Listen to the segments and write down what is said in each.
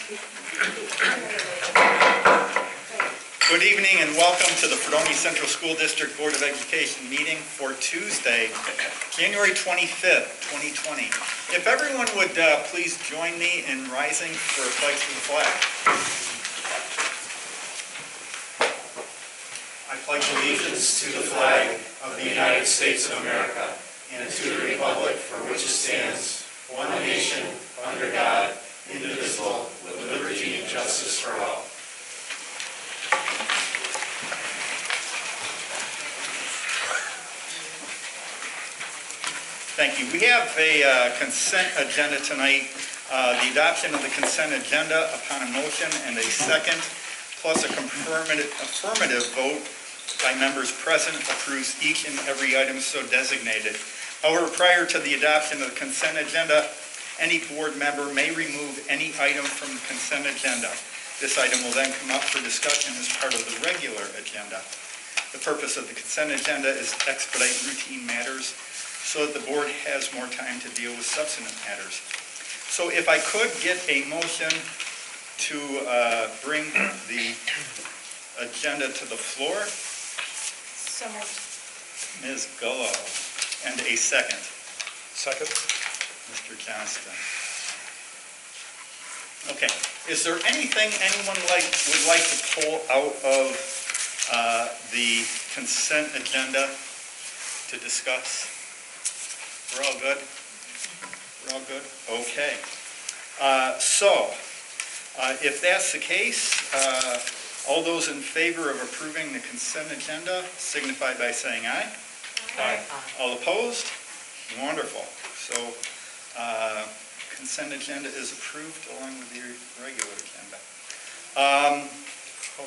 Good evening and welcome to the Fredonia Central School District Board of Education meeting for Tuesday, January 25th, 2020. If everyone would please join me in rising for a pledge to the flag. I pledge allegiance to the flag of the United States of America and to the republic for which it stands, one nation, under God, indivisible, with liberty and justice for all. Thank you. We have a consent agenda tonight. The adoption of the consent agenda upon a motion and a second, plus a affirmative vote by members present, approves each and every item so designated. However, prior to the adoption of the consent agenda, any board member may remove any item from the consent agenda. This item will then come up for discussion as part of the regular agenda. The purpose of the consent agenda is to expedite routine matters so that the board has more time to deal with substantive matters. So if I could get a motion to bring the agenda to the floor. So moved. Ms. Gullo. And a second. Second. Mr. Johnston. Okay. Is there anything anyone would like to pull out of the consent agenda to discuss? We're all good? We're all good? Okay. If that's the case, all those in favor of approving the consent agenda signify by saying aye. Aye. All opposed? Wonderful. So consent agenda is approved along with the regular agenda.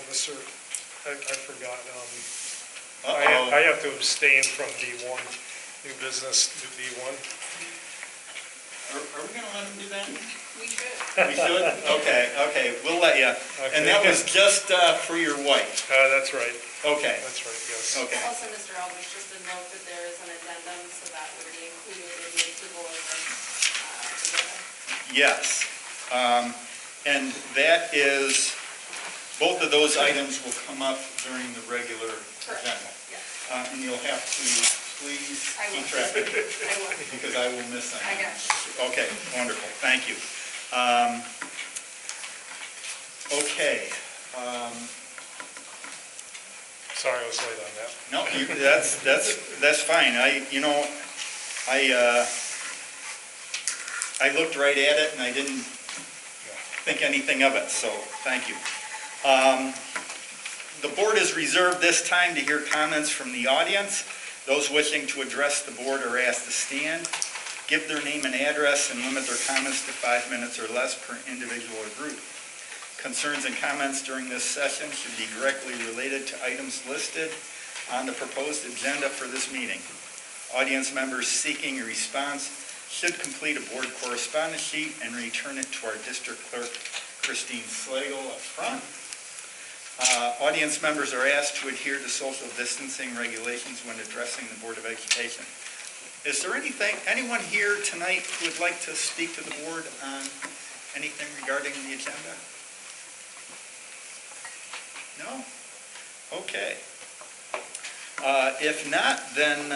Mister, I forgot. Uh-oh. I have to abstain from D1, new business, D1. Are we going to let him do that? We should. We should? Okay, we'll let you. Okay. And that was just for your wife? That's right. Okay. That's right, yes. Okay. Also, Mr. Aldrich, just a note that there is an addendum, so that would be included in the approval of the agenda. Yes. And that is, both of those items will come up during the regular agenda. Yes. And you'll have to please I will. keep track of it, I will. because I will miss them. I got you. Okay, wonderful, thank you. Okay. Sorry I was late on that. No, that's fine. I looked right at it and I didn't think anything of it, so thank you. The board is reserved this time to hear comments from the audience. Those wishing to address the board are asked to stand, give their name and address, and limit their comments to 5 minutes or less per individual or group. Concerns and comments during this session should be directly related to items listed on the proposed agenda for this meeting. Audience members seeking a response should complete a board correspondence sheet and return it to our district clerk, Christine Slagle, up front. Audience members are asked to adhere to social distancing regulations when addressing the Board of Education. Is there anyone here tonight who would like to speak to the board on anything regarding the agenda? No? Okay. If not, then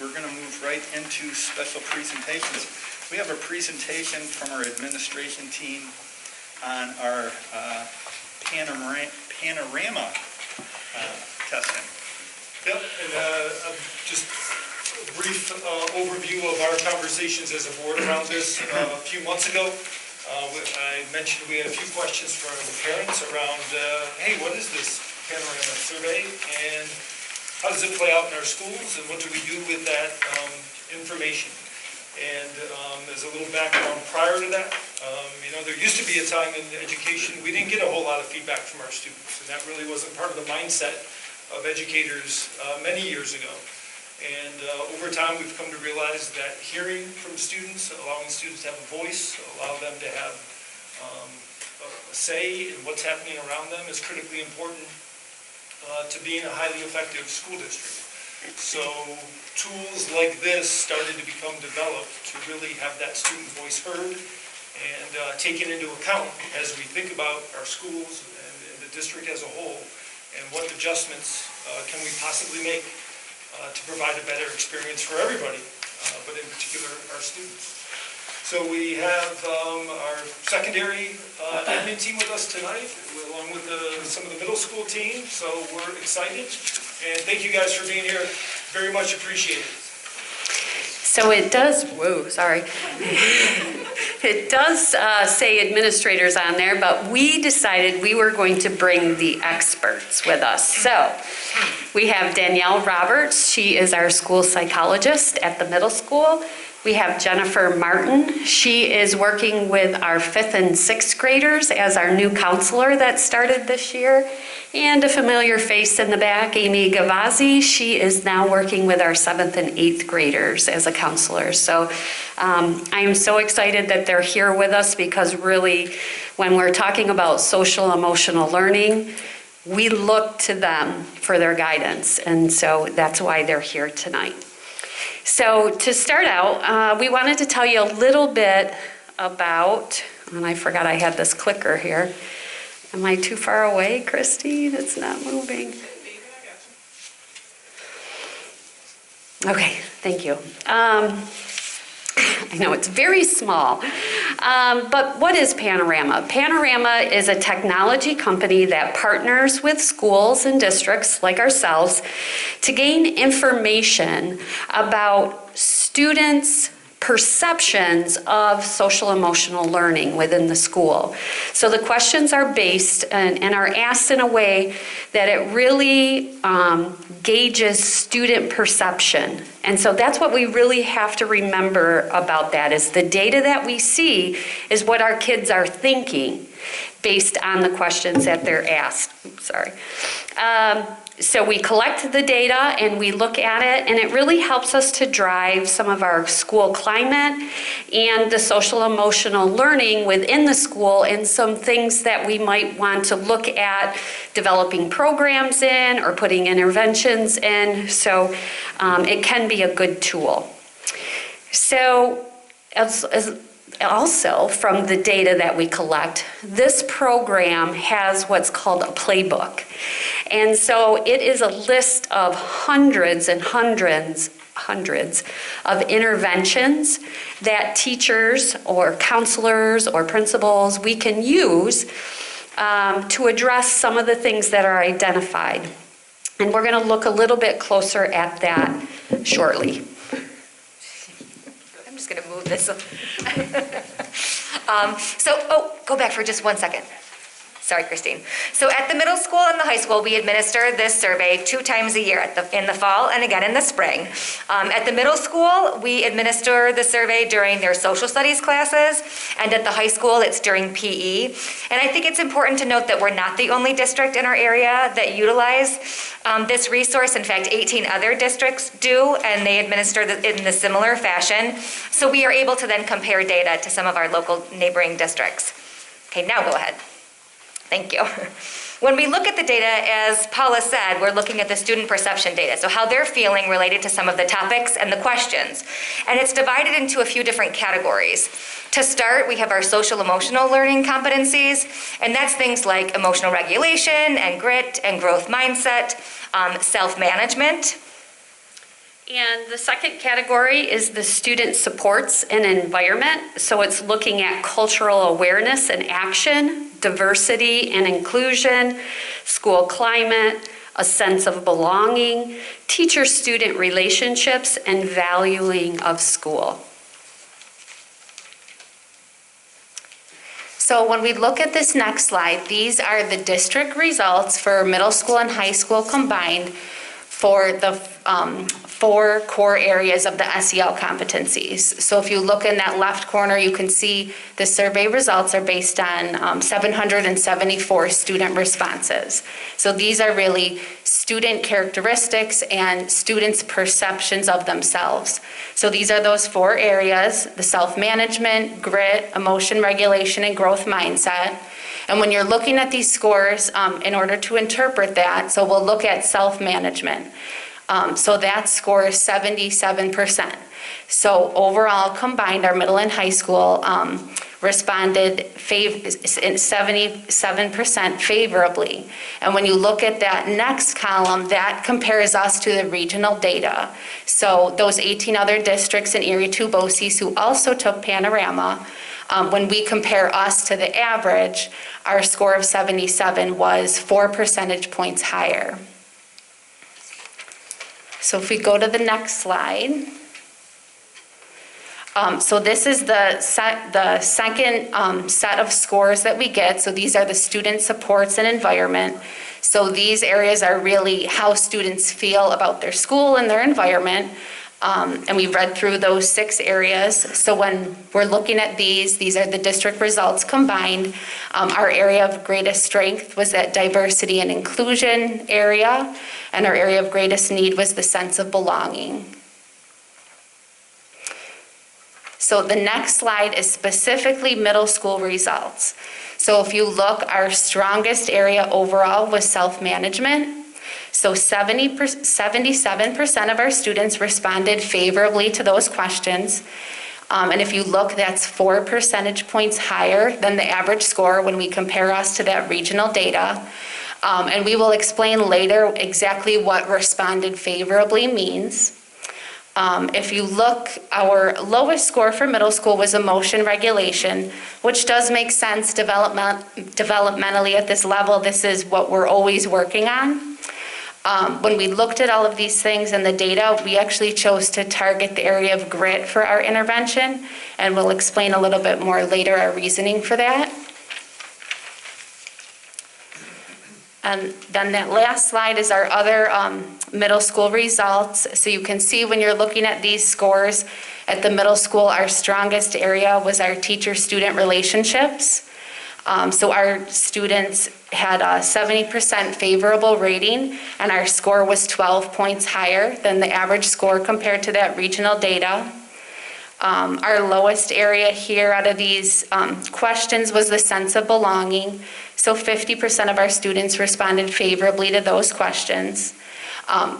we're going to move right into special presentations. We have a presentation from our administration team on our panorama testing. Yep, and just a brief overview of our conversations as a board around this. A few months ago, I mentioned we had a few questions from parents around, hey, what is this panorama survey, and how does it play out in our schools, and what do we do with that information? And as a little background prior to that, there used to be a time in education we didn't get a whole lot of feedback from our students, and that really wasn't part of the mindset of educators many years ago. And over time, we've come to realize that hearing from students, allowing students to have a voice, allow them to have a say in what's happening around them is critically important to being a highly effective school district. So tools like this started to become developed to really have that student voice heard and taken into account as we think about our schools and the district as a whole, and what adjustments can we possibly make to provide a better experience for everybody, but in particular our students. So we have our secondary admin team with us tonight, along with some of the middle school team, so we're excited, and thank you guys for being here, very much appreciated. So it does, it does say administrators on there, but we decided we were going to bring the experts with us. So we have Danielle Roberts. She is our school psychologist at the middle school. We have Jennifer Martin. She is working with our 5th and 6th graders as our new counselor that started this year. And a familiar face in the back, Amy Gavazzi. She is now working with our 7th and 8th graders as a counselor. So I am so excited that they're here with us, because really when we're talking about social emotional learning, we look to them for their guidance. And so that's why they're here tonight. So to start out, we wanted to tell you a little bit about, and I forgot I had this clicker here. Am I too far away, Christine? It's not moving. Okay, thank you. I know it's very small, but what is Panorama? Panorama is a technology company that partners with schools and districts like ourselves to gain information about students' perceptions of social emotional learning within the school. So the questions are based and are asked in a way that it really gauges student perception. And so that's what we really have to remember about that, is the data that we see is what our kids are thinking based on the questions that they're asked. Oops, sorry. So we collect the data and we look at it, and it really helps us to drive some of our school climate and the social emotional learning within the school, and some things that we might want to look at developing programs in or putting interventions in. So it can be a good tool. So also, from the data that we collect, this program has what's called a playbook. And so it is a list of hundreds and hundreds of interventions that teachers or counselors or principals we can use to address some of the things that are identified. And we're going to look a little bit closer at that shortly. I'm just going to move this. Go back for just 1 second. Sorry, Christine. So at the middle school and the high school, we administer this survey 2 times a year, in the fall and again in the spring. At the middle school, we administer the survey during their social studies classes, and at the high school, it's during PE. And I think it's important to note that we're not the only district in our area that utilize this resource. In fact, 18 other districts do, and they administer it in a similar fashion. So we are able to then compare data to some of our local neighboring districts. Okay, now go ahead. Thank you. When we look at the data, as Paula said, we're looking at the student perception data, so how they're feeling related to some of the topics and the questions. And it's divided into a few different categories. To start, we have our social emotional learning competencies, and that's things like emotional regulation and grit and growth mindset, self-management. And the second category is the student supports and environment. So it's looking at cultural awareness and action, diversity and inclusion, school climate, a sense of belonging, teacher-student relationships, and valuing of school. So when we look at this next slide, these are the district results for middle school and high school combined for the 4 core areas of the SEL competencies. So if you look in that left corner, you can see the survey results are based on 774 student responses. So these are really student characteristics and students' perceptions of themselves. So these are those 4 areas: the self-management, grit, emotion regulation, and growth mindset. And when you're looking at these scores, in order to interpret that, so we'll look at self-management. So that score is 77%. So overall combined, our middle and high school, responded 77% favorably. And when you look at that next column, that compares us to the regional data. So those 18 other districts in Area 2 BOCES who also took Panorama, when we compare us to the average, our score of 77 was 4 percentage points higher. So if we go to the next slide. So this is the second set of scores that we get. So these are the student supports and environment. So these areas are really how students feel about their school and their environment. And we read through those 6 areas. So when we're looking at these are the district results combined. Our area of greatest strength was that diversity and inclusion area, and our area of greatest need was the sense of belonging. So the next slide is specifically middle school results. So if you look, our strongest area overall was self-management. So 77% of our students responded favorably to those questions. And if you look, that's 4 percentage points higher than the average score when we compare us to that regional data. And we will explain later exactly what responded favorably means. If you look, our lowest score for middle school was emotion regulation, which does make sense developmentally at this level. This is what we're always working on. When we looked at all of these things in the data, we actually chose to target the area of grit for our intervention, and we'll explain a little bit more later our reasoning for that. And then that last slide is our other middle school results. So you can see when you're looking at these scores at the middle school, our strongest area was our teacher-student relationships. So our students had a 70% favorable rating, and our score was 12 points higher than the average score compared to that regional data. Our lowest area here out of these questions was the sense of belonging. So 50% of our students responded favorably to those questions.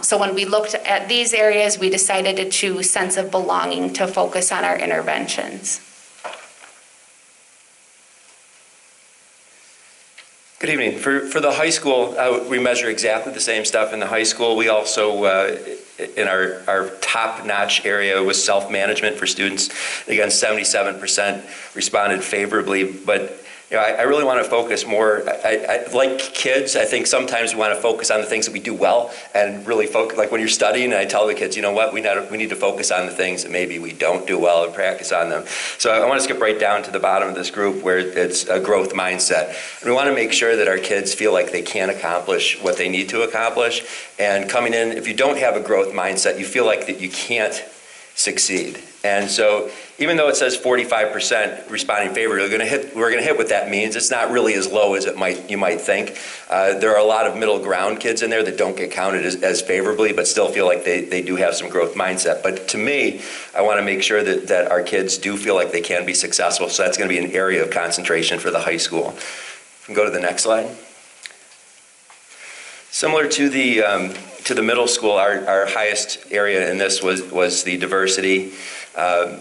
So when we looked at these areas, we decided to choose sense of belonging to focus on our interventions. Good evening. For the high school, we measure exactly the same stuff in the high school. We also, in our top-notch area was self-management for students. Again, 77% responded favorably, but you know, I really want to focus more. I like kids, I think sometimes we want to focus on the things that we do well and really focus, like when you're studying, I tell the kids, you know what, we need to focus on the things that maybe we don't do well and practice on them. So I want to skip right down to the bottom of this group where it's a growth mindset. And we want to make sure that our kids feel like they can accomplish what they need to accomplish. And coming in, if you don't have a growth mindset, you feel like that you can't succeed. And so even though it says 45% responding favorably, we're going to hit what that means. It's not really as low as you might think. There are a lot of middle ground kids in there that don't get counted as favorably, but still feel like they do have some growth mindset. But to me, I want to make sure that our kids do feel like they can be successful. So that's going to be an area of concentration for the high school. We can go to the next slide. Similar to the middle school, our highest area in this was the diversity.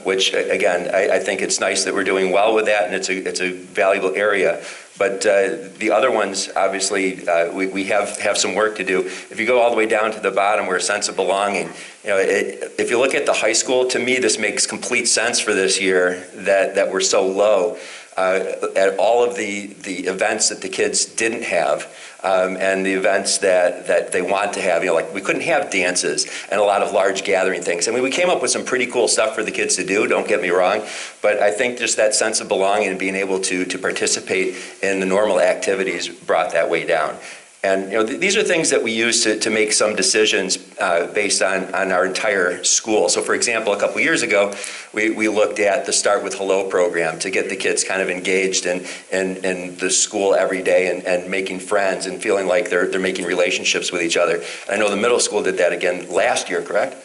Which again, I think it's nice that we're doing well with that, and it's a valuable area. But the other ones, obviously, we have some work to do. If you go all the way down to the bottom, where a sense of belonging, you know, if you look at the high school, to me, this makes complete sense for this year that we're so low at all of the events that the kids didn't have. And the events that they want to have, you know, like we couldn't have dances and a lot of large gathering things. I mean, we came up with some pretty cool stuff for the kids to do, don't get me wrong, but I think just that sense of belonging and being able to participate in the normal activities brought that way down. And you know, these are things that we use to make some decisions based on our entire school. So for example, a couple years ago, we looked at the Start With Hello program to get the kids kind of engaged in the school every day and making friends and feeling like they're making relationships with each other. I know the middle school did that again last year, correct?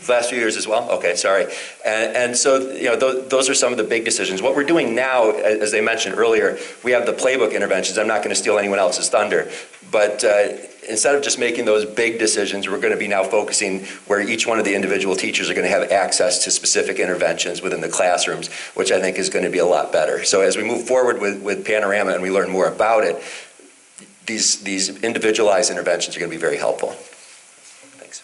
Last few years as well? Okay, sorry. And so, those are some of the big decisions. What we're doing now, as I mentioned earlier, we have the Playbook interventions. I'm not going to steal anyone else's thunder. But instead of just making those big decisions, we're going to be now focusing where each one of the individual teachers are going to have access to specific interventions within the classrooms, which I think is going to be a lot better. So as we move forward with Panorama and we learn more about it, these individualized interventions are going to be very helpful. Thanks.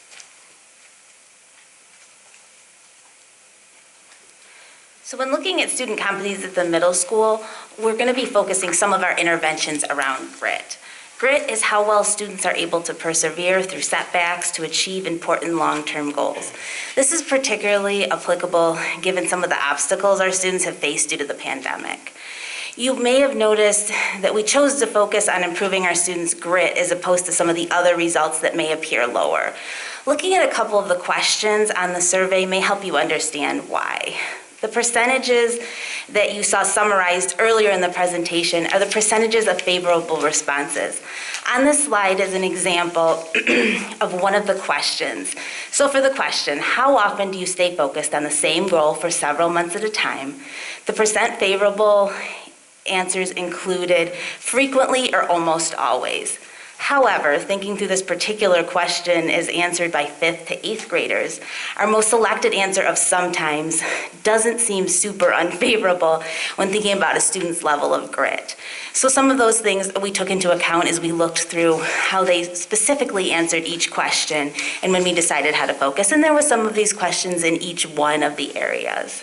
So when looking at student competencies at the middle school, we're going to be focusing some of our interventions around grit. Grit is how well students are able to persevere through setbacks to achieve important long-term goals. This is particularly applicable given some of the obstacles our students have faced due to the pandemic. You may have noticed that we chose to focus on improving our students' grit as opposed to some of the other results that may appear lower. Looking at a couple of the questions on the survey may help you understand why. The percentages that you saw summarized earlier in the presentation are the percentages of favorable responses. On this slide is an example of one of the questions. So for the question, how often do you stay focused on the same goal for several months at a time? The percent favorable answers included frequently or almost always. However, thinking through this particular question as answered by 5th to 8th graders, our most selected answer of sometimes doesn't seem super unfavorable when thinking about a student's level of grit. So some of those things we took into account as we looked through how they specifically answered each question and when we decided how to focus. And there were some of these questions in each one of the areas.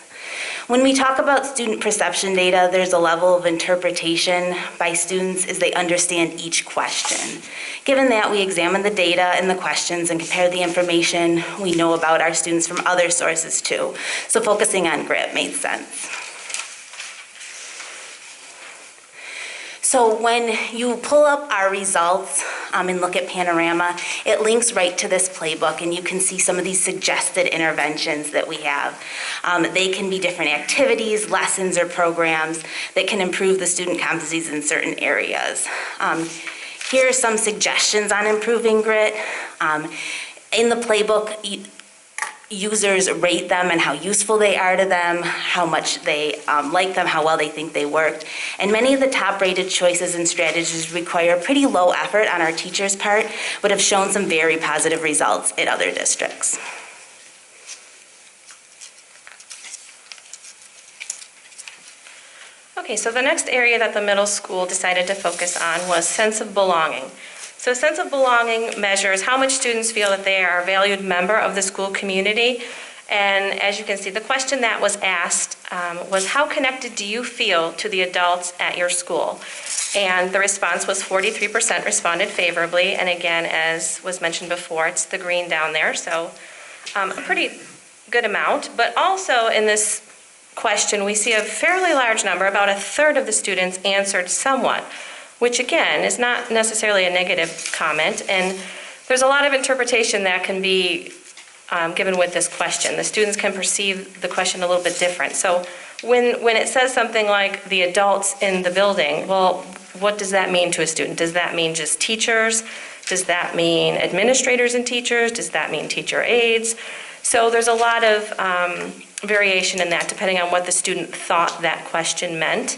When we talk about student perception data, there's a level of interpretation by students as they understand each question. Given that, we examine the data and the questions and compare the information we know about our students from other sources too. So focusing on grit made sense. So when you pull up our results and look at Panorama, it links right to this playbook, and you can see some of these suggested interventions that we have. They can be different activities, lessons, or programs that can improve the student competencies in certain areas. Here are some suggestions on improving grit. In the playbook, users rate them and how useful they are to them, how much they like them, how well they think they worked. And many of the top-rated choices and strategies require pretty low effort on our teachers' part, but have shown some very positive results at other districts. Okay, so the next area that the middle school decided to focus on was sense of belonging. So sense of belonging measures how much students feel that they are a valued member of the school community. And as you can see, the question that was asked was, how connected do you feel to the adults at your school? And the response was 43% responded favorably. And again, as was mentioned before, it's the green down there, so a pretty good amount. But also in this question, we see a fairly large number, about a third of the students answered somewhat, which again is not necessarily a negative comment, and there's a lot of interpretation that can be given with this question. The students can perceive the question a little bit different. So when it says something like the adults in the building, well, what does that mean to a student? Does that mean just teachers? Does that mean administrators and teachers? Does that mean teacher aides? So there's a lot of variation in that depending on what the student thought that question meant.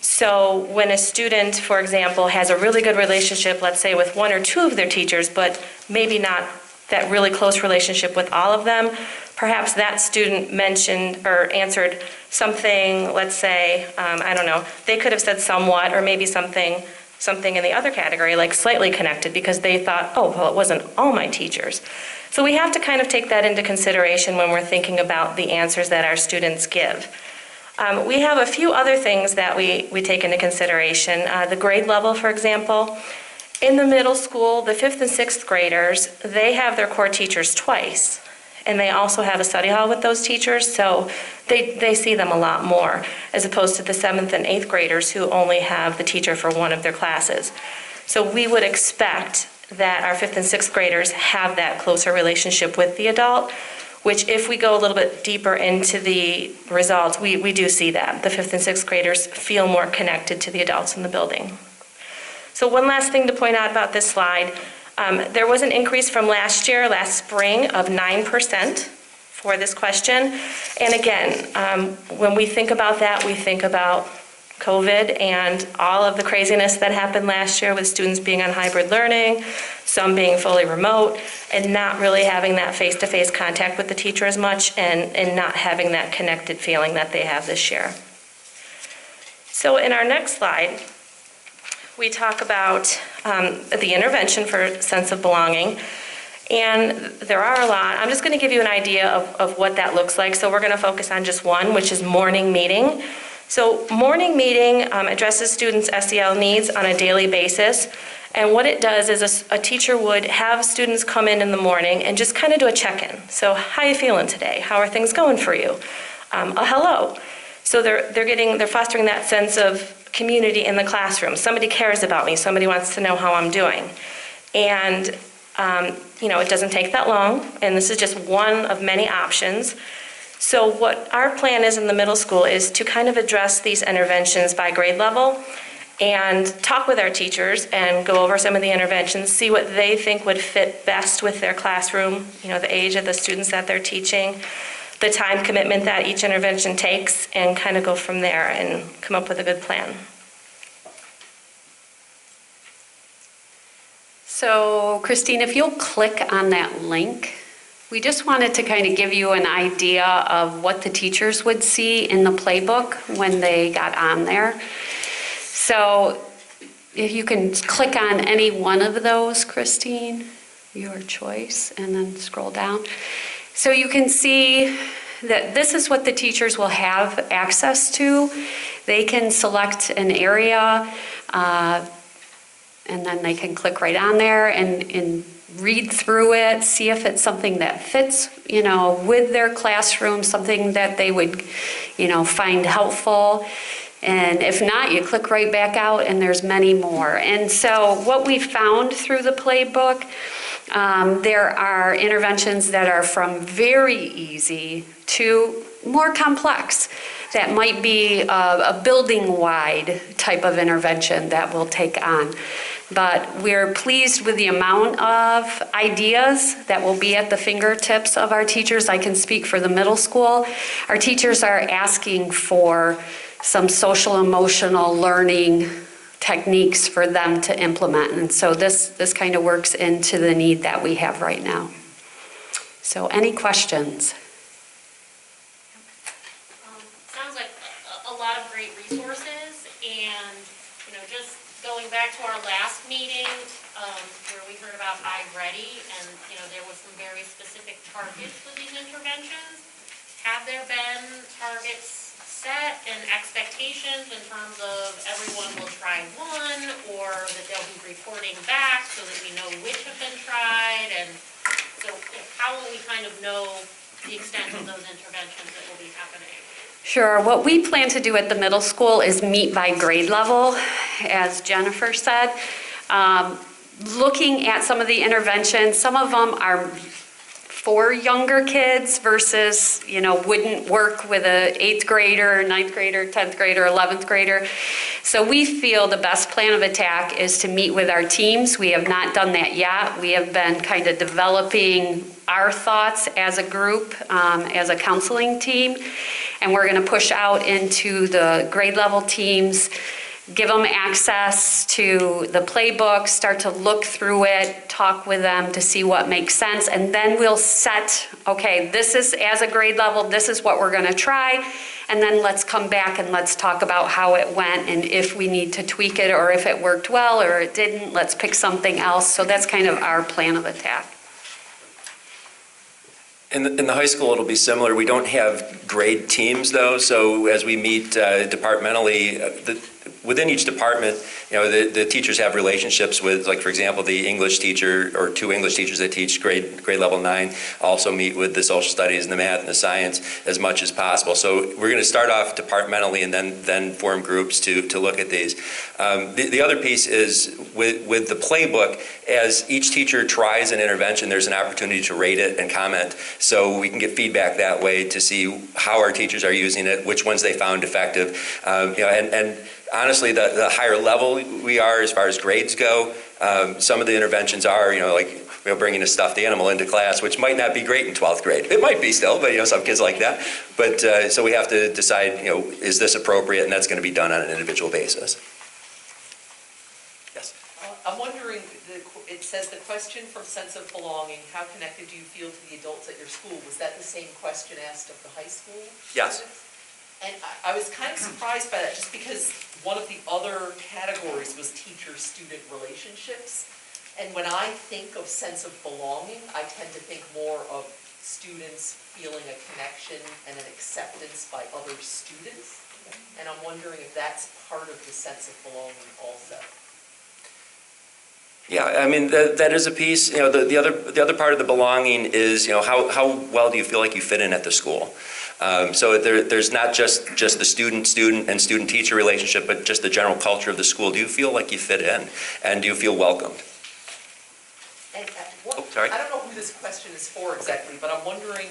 So when a student, for example, has a really good relationship, let's say with one or two of their teachers, but maybe not that really close relationship with all of them, perhaps that student mentioned or answered something, let's say, I don't know, they could have said somewhat or maybe something in the other category, like slightly connected, because they thought, oh, well, it wasn't all my teachers. So we have to kind of take that into consideration when we're thinking about the answers that our students give. We have a few other things that we take into consideration. The grade level, for example. In the middle school, the 5th and 6th graders, they have their core teachers twice. And they also have a study hall with those teachers, so they see them a lot more, as opposed to the 7th and 8th graders who only have the teacher for one of their classes. So we would expect that our 5th and 6th graders have that closer relationship with the adult, which if we go a little bit deeper into the results, we do see that. The 5th and 6th graders feel more connected to the adults in the building. So one last thing to point out about this slide, there was an increase from last spring, of 9% for this question. And again, when we think about that, we think about COVID and all of the craziness that happened last year with students being on hybrid learning, some being fully remote, and not really having that face-to-face contact with the teacher as much, and not having that connected feeling that they have this year. So in our next slide, we talk about the intervention for sense of belonging. And there are a lot. I'm just going to give you an idea of what that looks like. So we're going to focus on just one, which is morning meeting. So morning meeting addresses students' SEL needs on a daily basis. And what it does is a teacher would have students come in the morning and just kind of do a check-in. So how are you feeling today? How are things going for you? A hello. So they're fostering that sense of community in the classroom. Somebody cares about me. Somebody wants to know how I'm doing. And it doesn't take that long, and this is just one of many options. So what our plan is in the middle school is to kind of address these interventions by grade level and talk with our teachers and go over some of the interventions, see what they think would fit best with their classroom, the age of the students that they're teaching, the time commitment that each intervention takes, and kind of go from there and come up with a good plan. So Christine, if you'll click on that link, we just wanted to kind of give you an idea of what the teachers would see in the playbook when they got on there. So if you can click on any one of those, Christine, your choice, and then scroll down. So you can see that this is what the teachers will have access to. They can select an area, and then they can click right on there and read through it, see if it's something that fits, with their classroom, something that they would, find helpful. And if not, you click right back out, and there's many more. And so what we found through the playbook, there are interventions that are from very easy to more complex. That might be a building-wide type of intervention that we'll take on. But we're pleased with the amount of ideas that will be at the fingertips of our teachers. I can speak for the middle school. Our teachers are asking for some social emotional learning techniques for them to implement. And so this kind of works into the need that we have right now. So any questions? Sounds like a lot of great resources, and just going back to our last meeting where we heard about iReady, and there was some very specific targets for these interventions. Have there been targets set and expectations in terms of everyone will try one, or that they'll be reporting back so that we know which have been tried? And so how will we kind of know the extent of those interventions that will be happening? Sure. What we plan to do at the middle school is meet by grade level, as Jennifer said. Looking at some of the interventions, some of them are for younger kids versus, wouldn't work with an 8th grader, 9th grader, 10th grader, 11th grader. So we feel the best plan of attack is to meet with our teams. We have not done that yet. We have been kind of developing our thoughts as a group, as a counseling team. And we're going to push out into the grade level teams, give them access to the playbook, start to look through it, talk with them to see what makes sense, and then we'll set, okay, this is as a grade level, this is what we're going to try, and then let's come back and let's talk about how it went and if we need to tweak it, or if it worked well or it didn't, let's pick something else. So that's kind of our plan of attack. In the high school, it'll be similar. We don't have grade teams, though, so as we meet departmentally, within each department, the teachers have relationships with, like, for example, the English teacher or 2 English teachers that teach grade level 9 also meet with the social studies and the math and the science as much as possible. So we're going to start off departmentally and then form groups to look at these. The other piece is with the playbook, as each teacher tries an intervention, there's an opportunity to rate it and comment, so we can get feedback that way to see how our teachers are using it, which ones they found effective, and honestly, the higher level we are as far as grades go, some of the interventions are, like bringing a stuffed animal into class, which might not be great in 12th grade. It might be still, but some kids like that. But so we have to decide, is this appropriate, and that's going to be done on an individual basis. Yes. I'm wondering, it says the question from sense of belonging, how connected do you feel to the adults at your school? Was that the same question asked of the high school Yes. students? And I was kind of surprised by that, just because one of the other categories was teacher-student relationships. And when I think of sense of belonging, I tend to think more of students feeling a connection and an acceptance by other students. And I'm wondering if that's part of the sense of belonging also. Yeah, I mean, that is a piece. The other part of the belonging is, how well do you feel like you fit in at the school? So there's not just the student and student-teacher relationship, but just the general culture of the school. Do you feel like you fit in, and do you feel welcomed? And sorry. I don't know who this question is for exactly, but I'm wondering,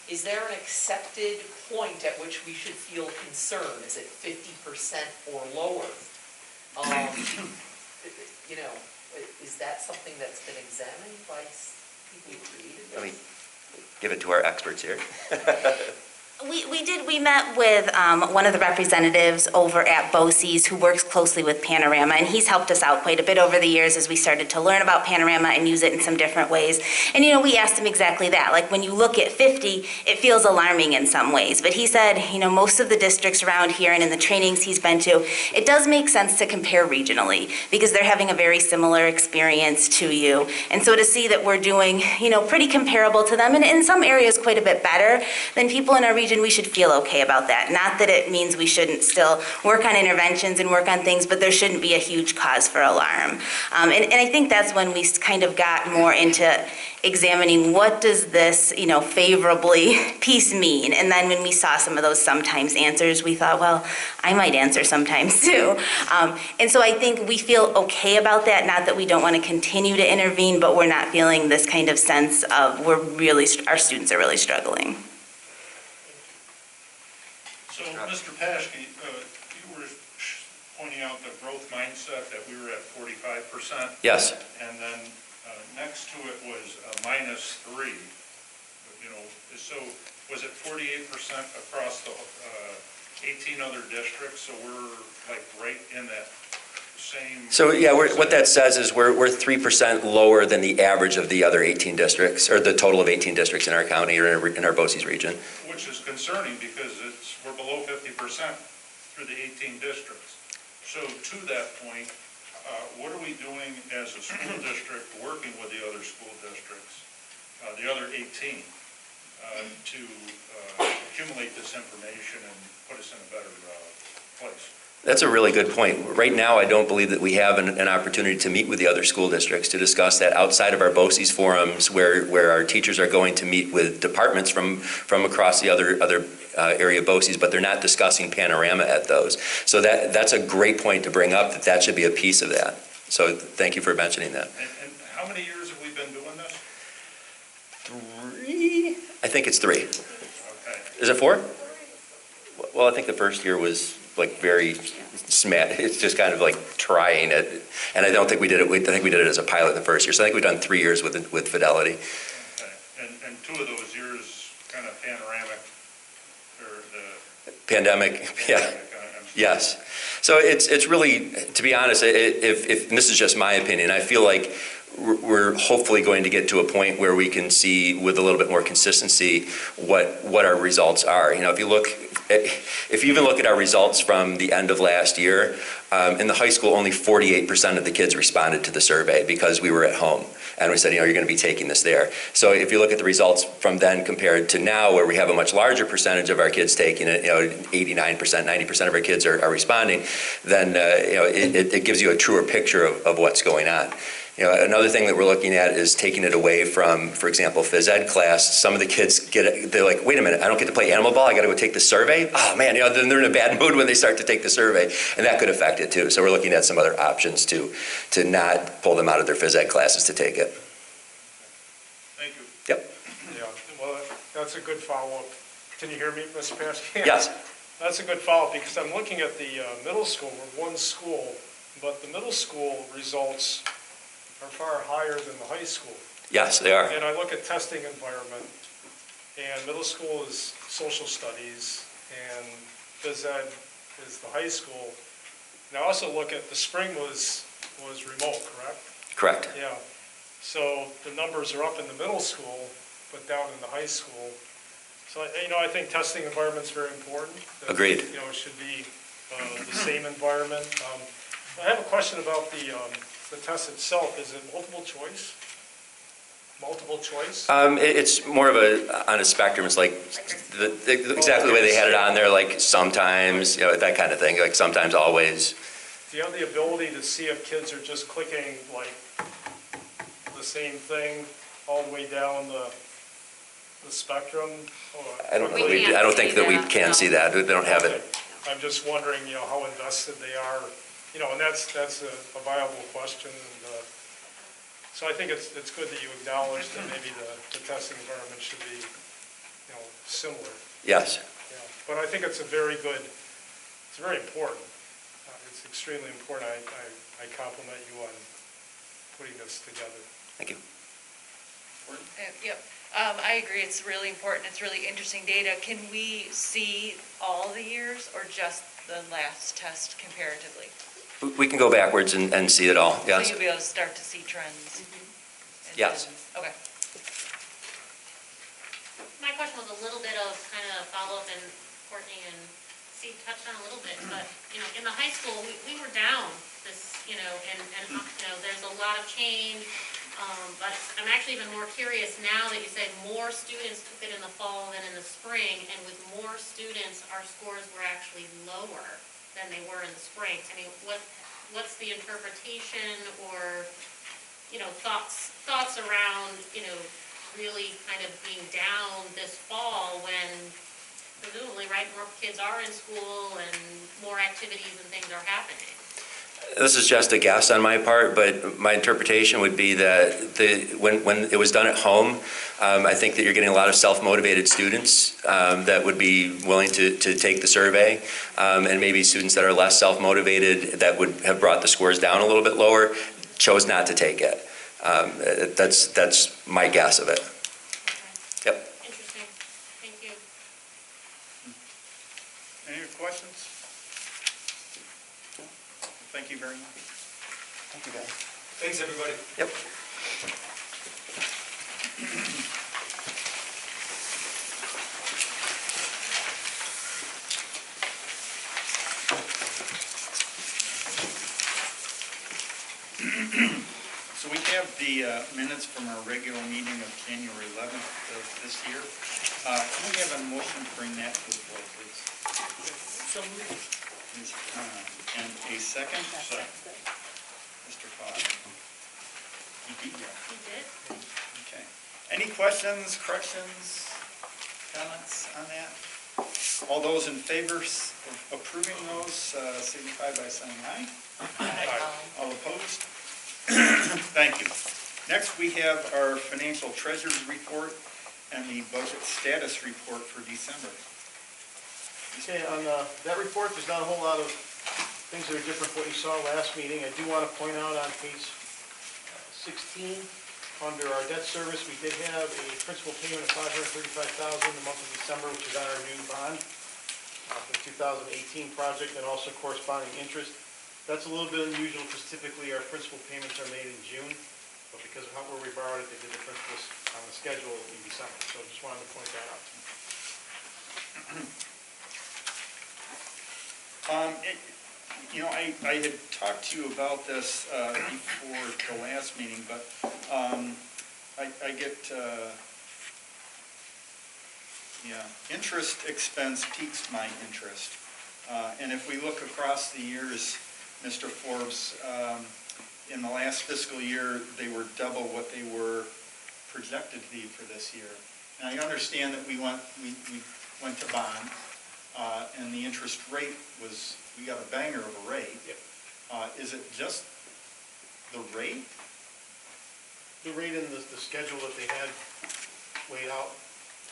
is there an accepted point at which we should feel concern? Is it 50% or lower? Is that something that's been examined by people who created this? Let me give it to our experts here. We met with one of the representatives over at BOCES who works closely with Panorama, and he's helped us out quite a bit over the years as we started to learn about Panorama and use it in some different ways. And we asked him exactly that. Like, when you look at 50, it feels alarming in some ways. But he said, most of the districts around here and in the trainings he's been to, it does make sense to compare regionally because they're having a very similar experience to you. And so to see that we're doing, pretty comparable to them, and in some areas quite a bit better than people in our region, we should feel okay about that. Not that it means we shouldn't still work on interventions and work on things, but there shouldn't be a huge cause for alarm. And I think that's when we kind of got more into examining what does this, favorably piece mean. And then when we saw some of those sometimes answers, we thought, well, I might answer sometimes too. And so I think we feel okay about that, not that we don't want to continue to intervene, but we're not feeling this kind of sense of our students are really struggling. So, Mr. Paschke, you were pointing out the growth mindset that we were at 45%. Yes. And then next to it was -3. So was it 48% across the 18 other districts? So we're like right in that same. So yeah, what that says is we're 3% lower than the average of the other 18 districts, or the total of 18 districts in our county or in our BOCES region. Which is concerning because we're below 50% through the 18 districts. So to that point, what are we doing as a school district working with the other school districts, the other 18, to accumulate this information and put us in a better place? That's a really good point. Right now, I don't believe that we have an opportunity to meet with the other school districts to discuss that outside of our BOCES forums where our teachers are going to meet with departments from across the other area BOCES, but they're not discussing Panorama at those. So that's a great point to bring up, that should be a piece of that. So thank you for mentioning that. And how many years have we been doing this? 3? I think it's 3. Okay. Is it 4? Well, I think the first year was like very smat. It's just kind of like trying it, and I don't think we did it. I think we did it as a pilot the first year. So I think we've done 3 years with Fidelity. Okay. And 2 of those years kind of panoramic, or the pandemic. Yeah. Yes. So it's really, to be honest, if and this is just my opinion, I feel like we're hopefully going to get to a point where we can see with a little bit more consistency what our results are. If you even look at our results from the end of last year, in the high school, only 48% of the kids responded to the survey because we were at home. And we said, you're going to be taking this there. So if you look at the results from then compared to now, where we have a much larger percentage of our kids taking it, 89%, 90% of our kids are responding, then it gives you a truer picture of what's going on. Another thing that we're looking at is taking it away from, for example, phys ed class. Some of the kids they're like, wait a minute, I don't get to play animal ball, I got to go take the survey? Oh man, then they're in a bad mood when they start to take the survey, and that could affect it too. So we're looking at some other options to not pull them out of their phys ed classes to take it. Thank you. Yep. Yeah, well, that's a good follow-up. Can you hear me, Mr. Paschke? Yes. That's a good follow-up, because I'm looking at the middle school, we're one school, but the middle school results are far higher than the high school. Yes, they are. And I look at testing environment, and middle school is social studies, and phys ed is the high school. And I also look at, the spring was remote, correct? Correct. Yeah. So the numbers are up in the middle school, but down in the high school. So, I think testing environment's very important. Agreed. It should be the same environment. I have a question about the test itself. Is it multiple choice? Multiple choice? It's more of on a spectrum. It's like exactly the way they had it on there, like sometimes, that kind of thing, like sometimes, always. Do you have the ability to see if kids are just clicking like the same thing all the way down the spectrum? I don't think that we can see that. They don't have it. I'm just wondering, how invested they are, and that's a viable question. And so I think it's good that you acknowledge that maybe the testing environment should be, similar. Yes. Yeah. But I think it's very important. It's extremely important. I compliment you on putting this together. Thank you. Yep, I agree, it's really important, it's really interesting data. Can we see all the years or just the last test comparatively? We can go backwards and see it all, yes. So you'll be able to start to see trends? Yes. Okay. My question was a little bit of kind of follow-up, and Courtney and Steve touched on a little bit, but, in the high school, we were down this, and there's a lot of change. But I'm actually even more curious now that you said more students took it in the fall than in the spring, and with more students, our scores were actually lower than they were in the spring. I mean, what's the interpretation or, thoughts around, really kind of being down this fall when presumably, right, more kids are in school and more activities and things are happening? This is just a guess on my part, but my interpretation would be that when it was done at home, I think that you're getting a lot of self-motivated students that would be willing to take the survey, and maybe students that are less self-motivated that would have brought the scores down a little bit lower chose not to take it. That's my guess of it. Okay. Yep. Interesting. Thank you. Any other questions? Thank you very much. Thank you, guys. Thanks, everybody. Yep. So we have the minutes from our regular meeting of January 11th of this year. Can we have a motion to bring that to the floor, please? So moved. And a second? Mr. Fox. You beat me. You did? Okay. Any questions, corrections, comments on that? All those in favor of approving those signify by saying aye. All opposed? Thank you. Next, we have our financial treasurer's report and the budget status report for December. Okay, on that report, there's not a whole lot of things that are different from what you saw last meeting. I do want to point out on page 16, under our debt service, we did have a principal payment of $535,000 in the month of December, which is on our new bond for the 2018 project, and also corresponding interest. That's a little bit unusual because typically our principal payments are made in June, but because of where we borrowed it, they did the principal on the schedule in December. So just wanted to point that out. I had talked to you about this before the last meeting, but I get, interest expense piques my interest. And if we look across the years, Mr. Forbes, in the last fiscal year, they were double what they were projected to be for this year. And I understand that we went to bond, and the interest rate was, we got a banger of a rate. Yep. Is it just the rate? The rate and the schedule that they had laid out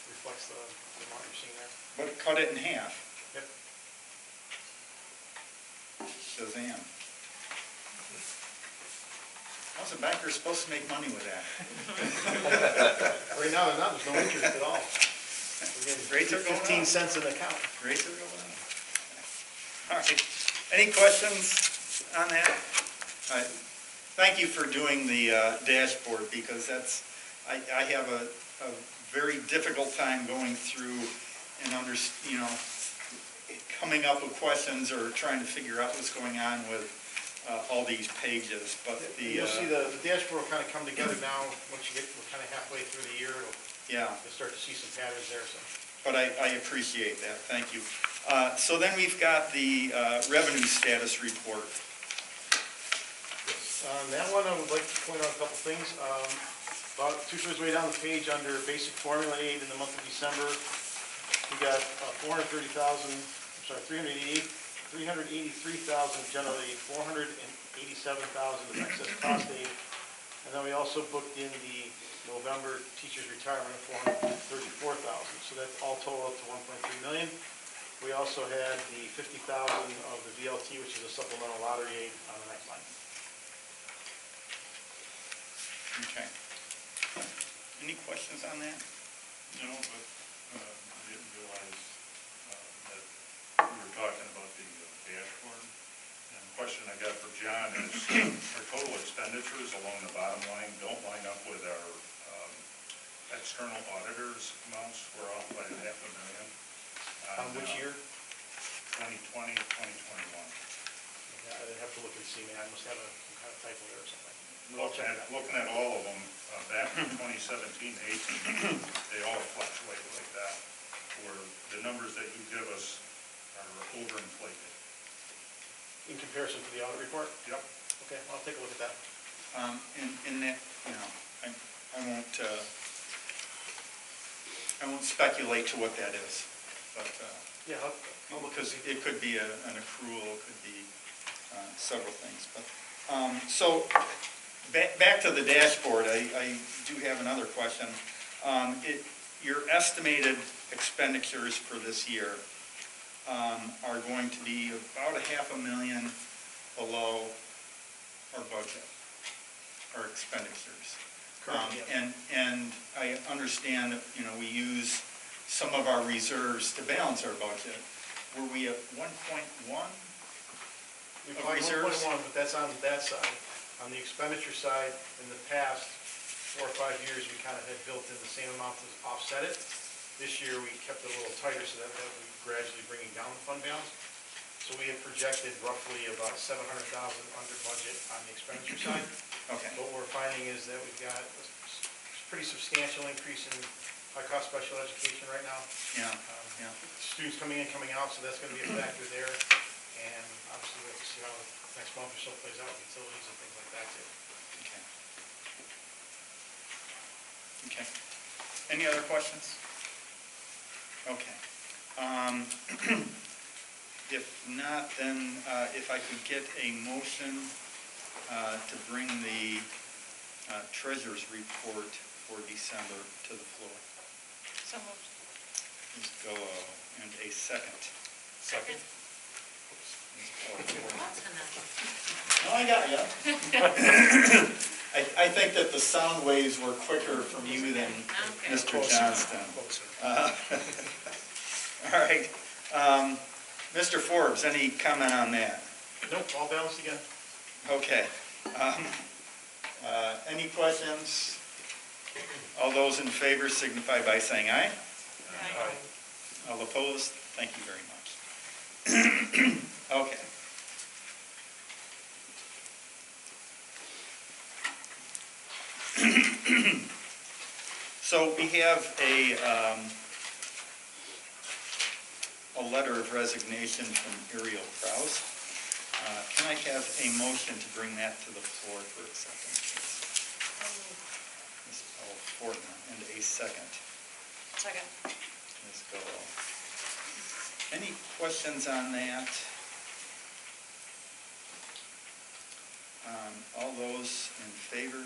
reflects the amount you're seeing there. But cut it in half. Yep. Shazam. How's a banker supposed to make money with that? Right now, they're not, there's no interest at all. Rates are going up. 15 cents an account. Rates are going up. All right. Any questions on that? All right. Thank you for doing the dashboard, because that's, I have a very difficult time going through and coming up with questions or trying to figure out what's going on with all these pages, but You'll see the dashboard will kind of come together now, once we're kind of halfway through the year, yeah, you'll start to see some patterns there, so. but I appreciate that, thank you. So then we've got the revenue status report. On that one, I would like to point out a couple things. About 2/3 way down the page, under basic formula aid in the month of December, we got 383,000 general aid, 487,000 of excess cost aid, and then we also booked in the November teacher's retirement of 434,000. So that all total up to 1.3 million. We also had the 50,000 of the VLT, which is a supplemental lottery aid, on the next line. Okay. Any questions on that? No, but I didn't realize that we were talking about the dashboard. And the question I got for John is, our total expenditures along the bottom line don't line up with our external auditors amounts. We're off by $500,000. On which year? 2020, 2021. Yeah, I'd have to look and see, man, I must have some kind of typo there or something. Looking at all of them, back in 2017, 18, they all fluctuate like that, where the numbers that you give us are overinflated. In comparison to the audit report? Yep. Okay, I'll take a look at that. In that, I won't speculate to what that is, but, Yeah, I'll look because it could be an accrual, it could be several things, but, so, back to the dashboard, I do have another question. Your estimated expenditures for this year are going to be about $500,000 below our budget, our expenditures. And I understand, we use some of our reserves to balance our budget. Were we at 1.1 of reserves? 1.1, but that's on that side. On the expenditure side, in the past 4 or 5 years, we kind of had built in the same amount to offset it. This year, we kept it a little tighter, so that we gradually bringing down the fund balance. So we had projected roughly about $700,000 under budget on the expenditure side. Okay. What we're finding is that we've got a pretty substantial increase in high-cost special education right now. Yeah. Students coming in, coming out, so that's going to be a factor there. And obviously, we have to see how the next month or so plays out with utilities and things like that too. Okay. Any other questions? Okay. If not, then if I could get a motion to bring the treasurer's report for December to the floor. So moved. Ms. Gallo, and a second. Second. No, I got you. I think that the sound waves were quicker from you than Mr. Johnston. All right. Mr. Forbes, any comment on that? Nope, all balanced again. Okay. Any questions? All those in favor signify by saying aye. Aye. All opposed? Thank you very much. Okay. So we have a letter of resignation from Ariel Krause. Can I have a motion to bring that to the floor for acceptance, please? Ms. Fortner, and a second. Second. Ms. Gallo. Any questions on that? All those in favor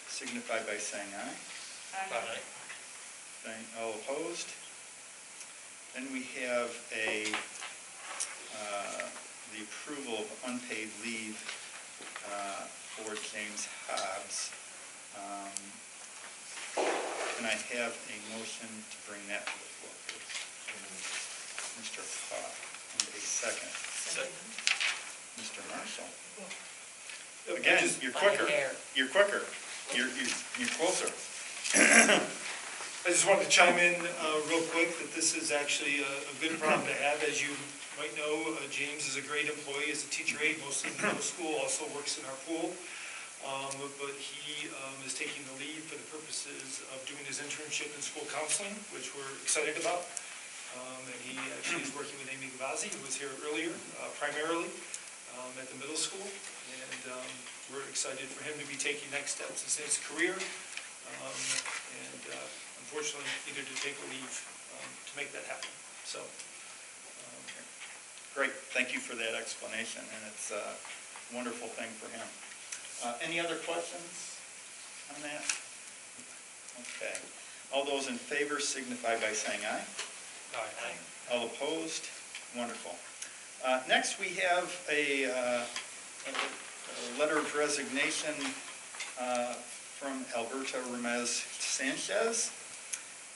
signify by saying aye. Aye. All opposed? Then we have a the approval of unpaid leave for James Hobbs. Can I have a motion to bring that to the floor, please? Mr. Hobb, and a second. Mr. Marshall. Again, you're quicker. You're quicker. You're closer. I just wanted to chime in real quick that this is actually a good problem to have. As you might know, James is a great employee as a teacher aide, mostly in middle school, also works in our pool. But he is taking the lead for the purposes of doing his internship in school counseling, which we're excited about. And he actually is working with Amy Gavazzi, who was here earlier, primarily at the middle school. And we're excited for him to be taking next steps in his career. And unfortunately, needed to take a leave to make that happen. So, Great, thank you for that explanation, and it's a wonderful thing for him. Any other questions on that? Okay. All those in favor signify by saying aye. Aye. All opposed? Wonderful. Next, we have a letter of resignation from Alberta Ramirez Sanchez.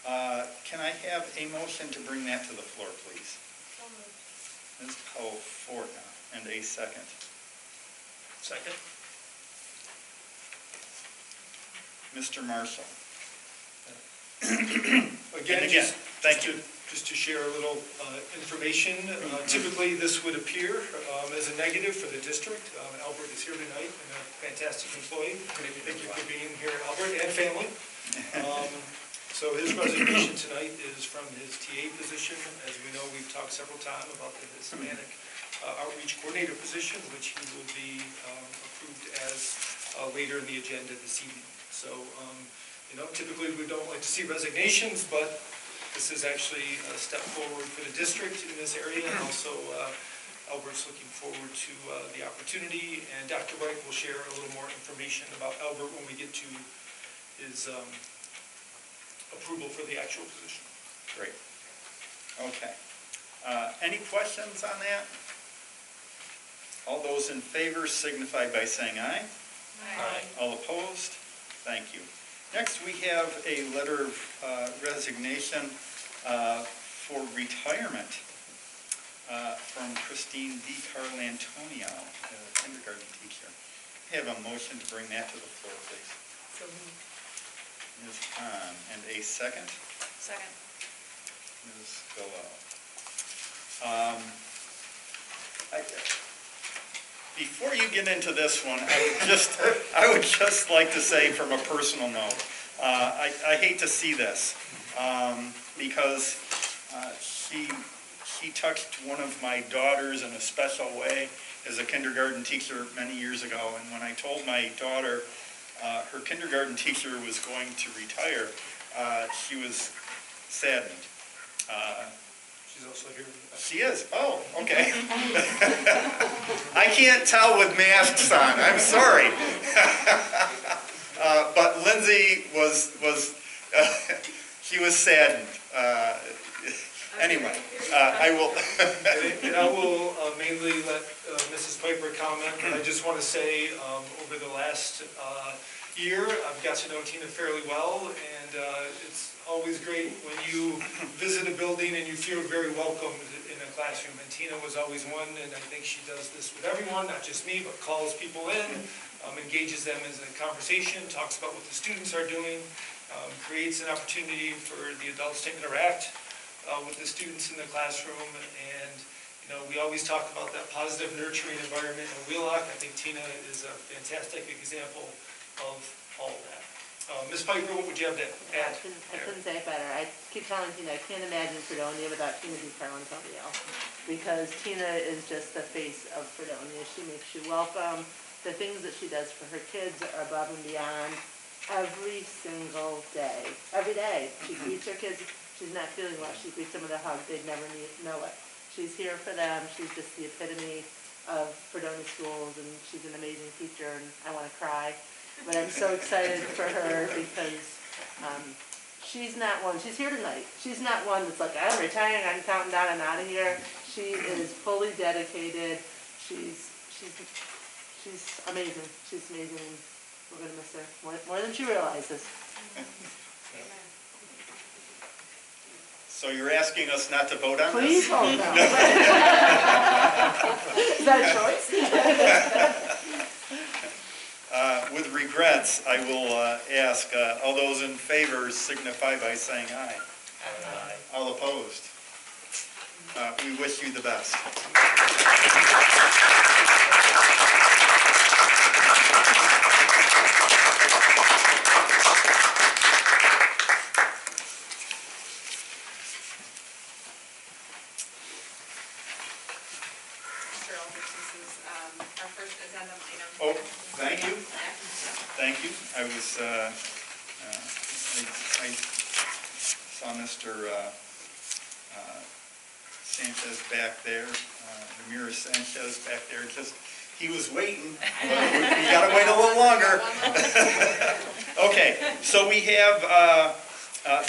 Can I have a motion to bring that to the floor, please? Ms. Powell Fortna, and a second. second. Mr. Marshall. Again, thank you. Just to share a little information, typically this would appear as a negative for the district. Albert is here tonight and a fantastic employee. Thank you for being here, Albert, and family. So his resignation tonight is from his TA position. As we know, we've talked several times about the Hispanic outreach coordinator position, which he will be approved as later in the agenda this evening. So, typically we don't like to see resignations, but this is actually a step forward for the district in this area. And also, Albert's looking forward to the opportunity, and Dr. Wright will share a little more information about Albert when we get to his approval for the actual position. Great. Okay. Any questions on that? All those in favor signify by saying aye. Aye. All opposed? Thank you. Next, we have a letter of resignation for retirement from Christine D. Carlantonio, a kindergarten teacher. I have a motion to bring that to the floor, please. So moved. Ms. Hahn, and a second. Second. Ms. Gallo. Before you get into this one, I would just like to say from a personal note, I hate to see this because she touched one of my daughters in a special way as a kindergarten teacher many years ago. And when I told my daughter her kindergarten teacher was going to retire, she was saddened. She's also here. She is? Oh, okay. I can't tell with masks on, I'm sorry. But Lindsay she was saddened. Anyway, I will. And I will mainly let Mrs. Piper comment, but I just want to say over the last year, I've got to know Tina fairly well, and it's always great when you visit a building and you feel very welcomed in a classroom. And Tina was always one, and I think she does this with everyone, not just me, but calls people in, engages them in a conversation, talks about what the students are doing, creates an opportunity for the adults to interact with the students in the classroom. And we always talk about that positive, nurturing environment in Wheelock. I think Tina is a fantastic example of all of that. Ms. Piper, what would you have to add? I couldn't say it better. I keep telling Tina, I can't imagine Fredonia without Tina D. Carlantonio, because Tina is just the face of Fredonia. She makes you welcome. The things that she does for her kids are above and beyond every single day. Every day. She greets her kids. She's not feeling well. She greets them with a hug. They'd never know it. She's here for them. She's just the epitome of Fredonia schools, and she's an amazing teacher, and I want to cry. But I'm so excited for her because she's not one, she's here tonight. She's not one that's like, I'm retiring, I'm counting down, I'm out of here. She is fully dedicated She's amazing. She's amazing, and we're gonna miss her more than she realizes. So you're asking us not to vote on this? Please vote no. Is that a choice? With regrets, I will ask, all those in favor signify by saying aye. Aye. All opposed? We wish you the best. Our first addendum item. Oh, thank you. Thank you. I saw Mr. Sanchez back there, Ramirez Sanchez back there. Just, he was waiting. We got to wait a little longer. Okay, so we have,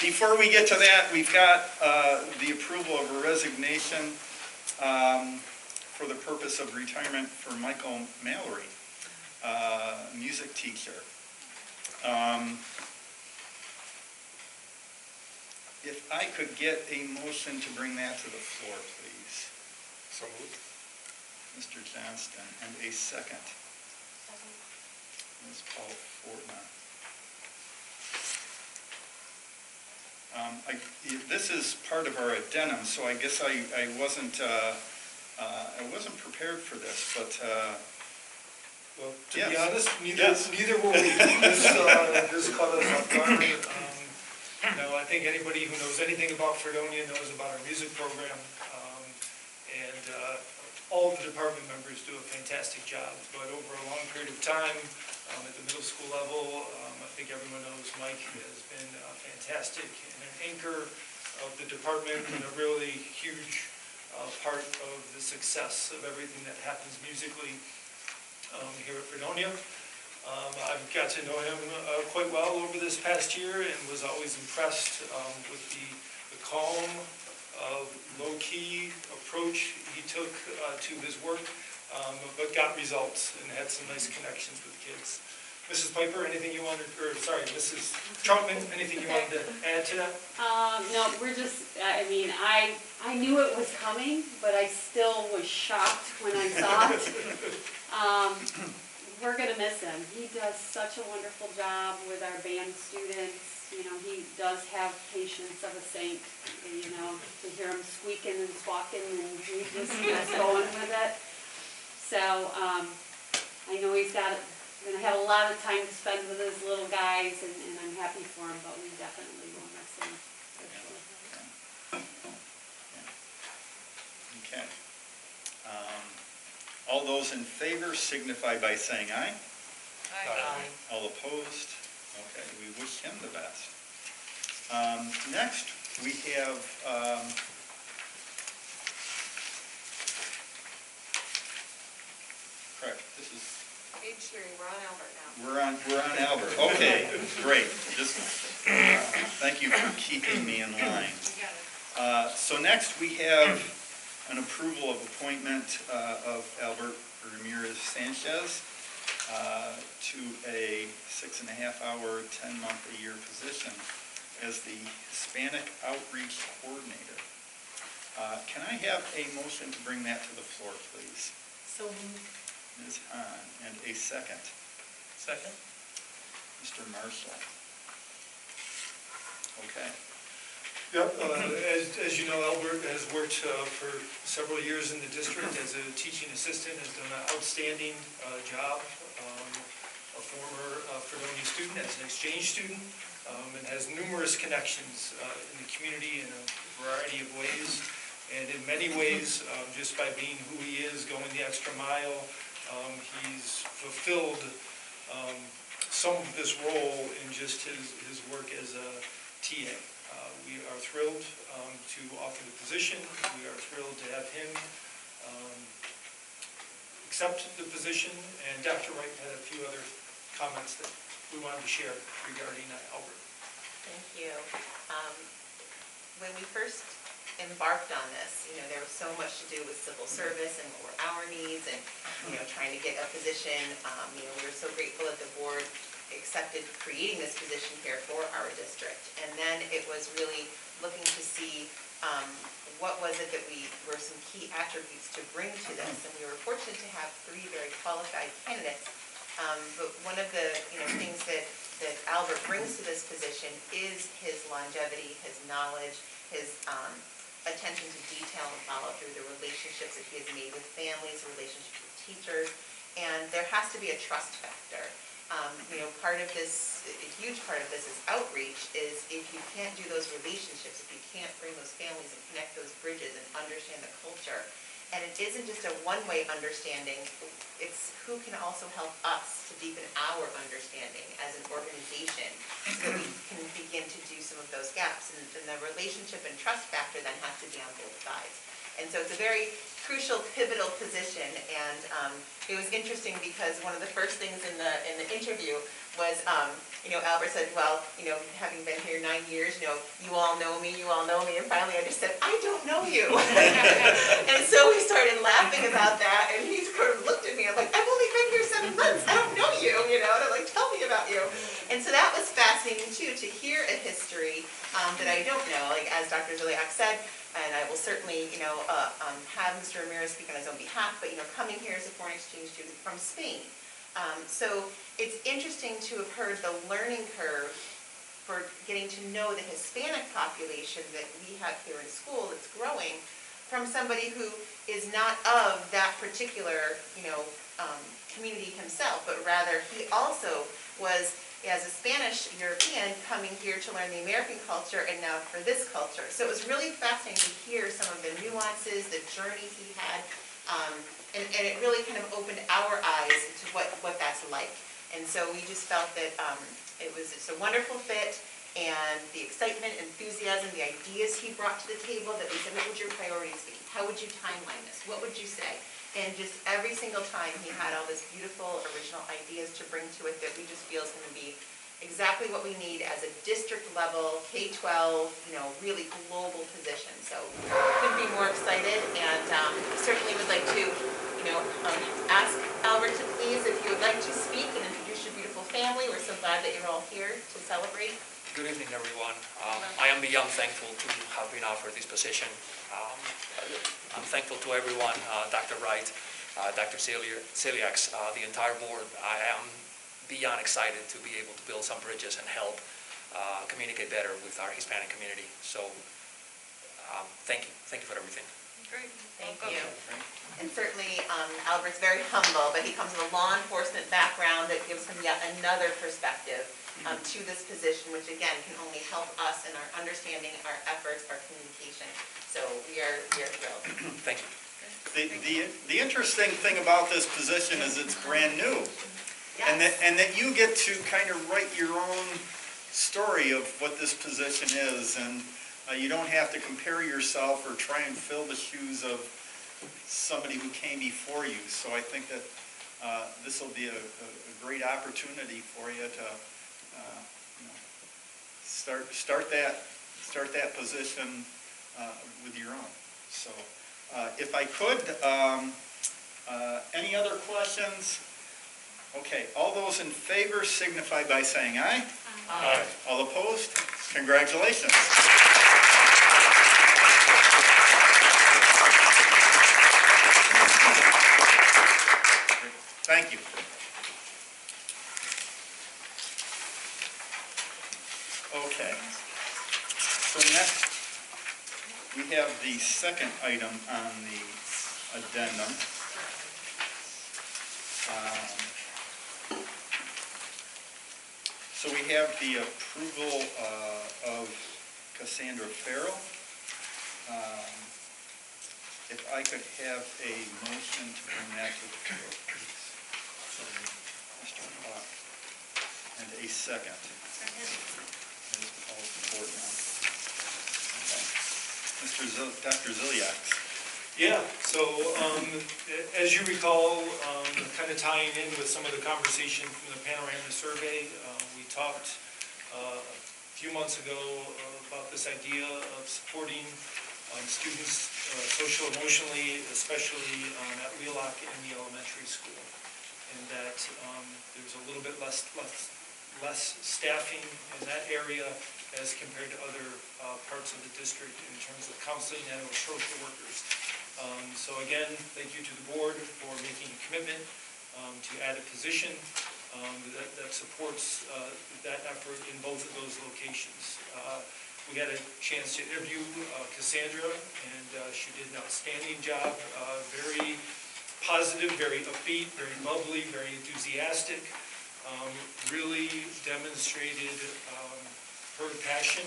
before we get to that, we've got the approval of a resignation for the purpose of retirement for Michael Mallory, music teacher. If I could get a motion to bring that to the floor, please. So moved. Mr. Johnston, and a second. Ms. Paul Fortner. This is part of our addendum, so I guess I wasn't prepared for this, but Well, to be Yes. honest, Yes. neither were we. This caught us off guard. I think anybody who knows anything about Fredonia knows about our music program. And all of the department members do a fantastic job. But over a long period of time, at the middle school level, I think everyone knows Mike has been fantastic and an anchor of the department and a really huge part of the success of everything that happens musically here at Fredonia. I've got to know him quite well over this past year and was always impressed with the calm, low-key approach he took to his work, but got results and had some nice connections with kids. Mrs. Piper, anything you wanted, or sorry, Mrs. Troutman, anything you wanted to add to that? No, we're just, I mean, I knew it was coming, but I still was shocked when I saw it. We're gonna miss him. He does such a wonderful job with our band students. You know, he does have patience of a saint, you know, to hear him squeaking and squawking, and he just keeps going with it. So, I know he's gonna have a lot of time to spend with his little guys, and I'm happy for him, but we definitely will miss him. For sure. okay. All those in favor signify by saying aye. Aye. All opposed? Okay, we wish him the best. Next, we have correct. This is Page 3, we're on Albert now. we're on Albert. Okay, great. Just thank you for keeping me in line. You got it. So next we have an approval of appointment of Albert Ramirez Sanchez to a 6.5-hour, 10-month-a-year position as the Hispanic Outreach Coordinator. Can I have a motion to bring that to the floor, please? So moved. Ms. Hahn, and a second. Second. Mr. Marshall. Okay. Yep, as you know, Albert has worked for several years in the district as a teaching assistant, has done an outstanding job. A former Fredonia student, as an exchange student, and has numerous connections in the community in a variety of ways. And in many ways, just by being who he is, going the extra mile, he's fulfilled some of this role in just his work as a TA. We are thrilled to offer the position. We are thrilled to have him accept the position. And Dr. Wright had a few other comments that we wanted to share regarding Albert. Thank you. When we first embarked on this, there was so much to do with civil service and what were our needs and, trying to get a position. We were so grateful that the board accepted creating this position here for our district. And then it was really looking to see what was it that were some key attributes to bring to this. And we were fortunate to have 3 very qualified candidates. But one of the things that Albert brings to this position is his longevity, his knowledge, his attention to detail and follow through, the relationships that he has made with families, the relationships with teachers, and there has to be a trust factor. Part of this, a huge part of this is outreach, is if you can't do those relationships, if you can't bring those families and connect those bridges and understand the culture, and it isn't just a one-way understanding, it's who can also help us to deepen our understanding as an organization so that we can begin to do some of those gaps. And the relationship and trust factor then has to be on both sides. And so it's a very crucial, pivotal position. And it was interesting because one of the first things in the interview was, Albert said, well, having been here 9 years, you all know me. And finally I just said, I don't know you. And so we started laughing about that. And he sort of looked at me. I'm like, I've only been here 7 months. I don't know you, and I'm like, tell me about you. And so that was fascinating too, to hear a history that I don't know, like as Dr. Ziliak said. And I will certainly, have Mr. Ramirez speak on his own behalf, but, coming here as a foreign exchange student from Spain. So it's interesting to have heard the learning curve for getting to know the Hispanic population that we have here in school that's growing from somebody who is not of that particular, community himself, but rather he also was, as a Spanish European, coming here to learn the American culture and now for this culture. So it was really fascinating to hear some of the nuances, the journey he had, and it really kind of opened our eyes to what that's like. And so we just felt that it's a wonderful fit, and the excitement, enthusiasm, the ideas he brought to the table, that we said, what would your priorities be? How would you timeline this? What would you say? And just every single time he had all this beautiful original ideas to bring to it that we just feel is going to be exactly what we need as a district level, K-12, really global position. So couldn't be more excited, and certainly would like to, ask Albert to please, if you would like to speak and introduce your beautiful family. We're so glad that you're all here to celebrate. Good evening, everyone. I am beyond thankful to have been offered this position. I'm thankful to everyone, Dr. Wright, Dr. Ziliak, the entire board. I am beyond excited to be able to build some bridges and help communicate better with our Hispanic community. So thank you. Thank you for everything. Great. Thank you. And certainly Albert's very humble, but he comes with a law enforcement background that gives him yet another perspective to this position, which again can only help us in our understanding, our efforts, our communication. So we are thrilled. Thank The you. interesting thing about this position is it's brand new. Yes. And that you get to kind of write your own story of what this position is, and you don't have to compare yourself or try and fill the shoes of somebody who came before you. So I think that this will be a great opportunity for you to start that position with your own. So if I could, any other questions? Okay, all those in favor signify by saying aye. Aye. All opposed? Congratulations. Thank you. Okay. So next, we have the second item on the addendum. So we have the approval of Cassandra Farrell. If I could have a motion to bring that to the floor, please. Mr. Hawk. And a second. Ms. Paul support now. Okay. Dr. Ziliak. Yeah, so as you recall, kind of tying in with some of the conversation from the Panorama survey, we talked a few months ago about this idea of supporting students social emotionally, especially at Wheelock in the elementary school. And that there's a little bit less staffing in that area as compared to other parts of the district in terms of counseling and social workers. So again, thank you to the board for making a commitment to add a position that supports that effort in both of those locations. We had a chance to interview Cassandra, and she did an outstanding job, very positive, very upbeat, very bubbly, very enthusiastic, really demonstrated her passion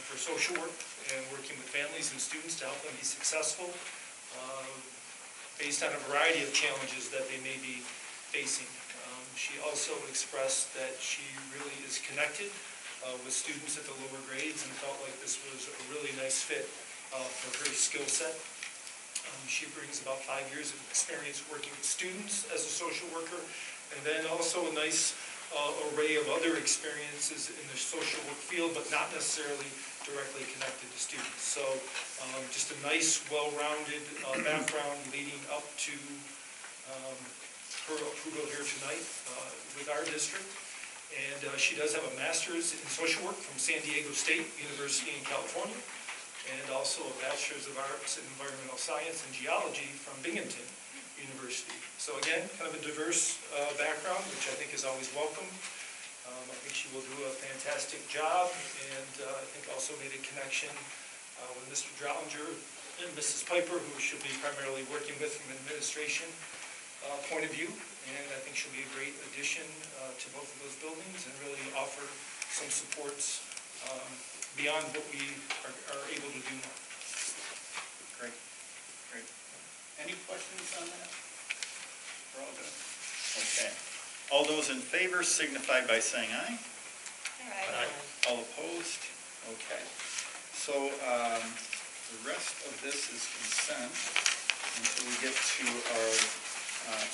for social work and working with families and students to help them be successful based on a variety of challenges that they may be facing. She also expressed that she really is connected with students at the lower grades and felt like this was a really nice fit for her skill set. She brings about 5 years of experience working with students as a social worker, and then also a nice array of other experiences in the social work field, but not necessarily directly connected to students. So just a nice, well-rounded background leading up to her approval here tonight with our district. And she does have a master's in social work from San Diego State University in California, and also a bachelor's of arts in environmental science and geology from Binghamton University. So again, kind of a diverse background, which I think is always welcome. I think she will do a fantastic job, and I think also made a connection with Mr. Drollinger and Mrs. Piper, who she'll be primarily working with from an administration point of view. And I think she'll be a great addition to both of those buildings and really offer some supports beyond what we are able to do now. Great, great. Any questions on that? We're all good? Okay. All those in favor signify by saying aye. Aye. All opposed? Okay. So the rest of this is consent until we get to our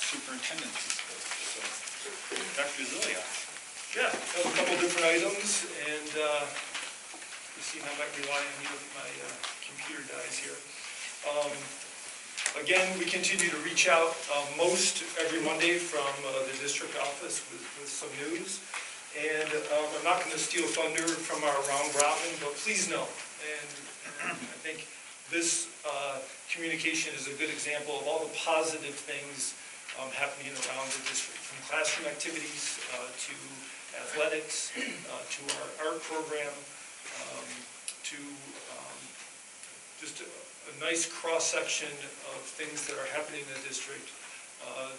superintendent's report. So, Dr. Ziliak. Yeah, a couple different items, and Christine, I might rely on you if my computer dies here. Again, we continue to reach out most every Monday from the district office with some news. And I'm not going to steal thunder from our round robin, but please know, and I think this communication is a good example of all the positive things happening around the district, from classroom activities to athletics, to our art program, to just a nice cross-section of things that are happening in the district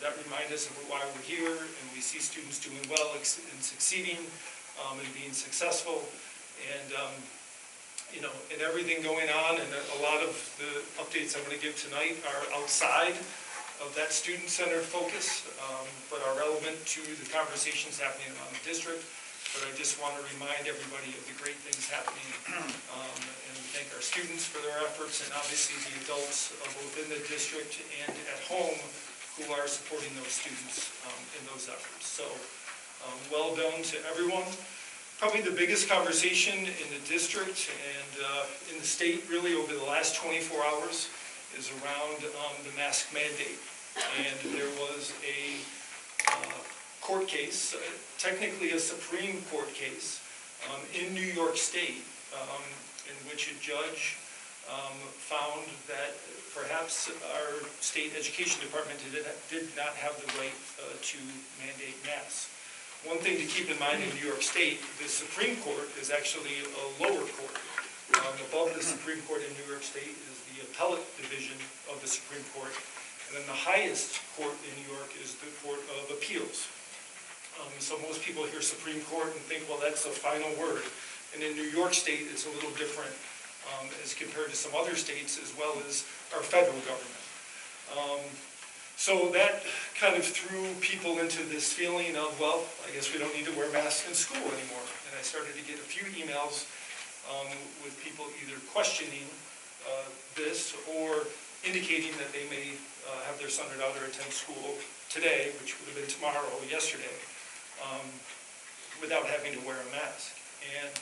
that remind us of why we're here, and we see students doing well and succeeding and being successful. And you know, and everything going on, and a lot of the updates I'm going to give tonight are outside of that student-centered focus, but are relevant to the conversations happening around the district. But I just want to remind everybody of the great things happening, and thank our students for their efforts, and obviously the adults both in the district and at home who are supporting those students in those efforts. So well done to everyone. Probably the biggest conversation in the district and in the state really over the last 24 hours is around the mask mandate. And there was a court case, technically a Supreme Court case, in New York State, in which a judge found that perhaps our state education department did not have the right to mandate masks. One thing to keep in mind in New York State, the Supreme Court is actually a lower court. Above the Supreme Court in New York State is the appellate division of the Supreme Court. And then the highest court in New York is the Court of Appeals. So most people hear Supreme Court and think, well, that's the final word. And in New York State, it's a little different as compared to some other states, as well as our federal government. So that kind of threw people into this feeling of, well, I guess we don't need to wear masks in school anymore. And I started to get a few emails with people either questioning this or indicating that they may have their son or daughter attend school today, which would have been tomorrow or yesterday, without having to wear a mask. And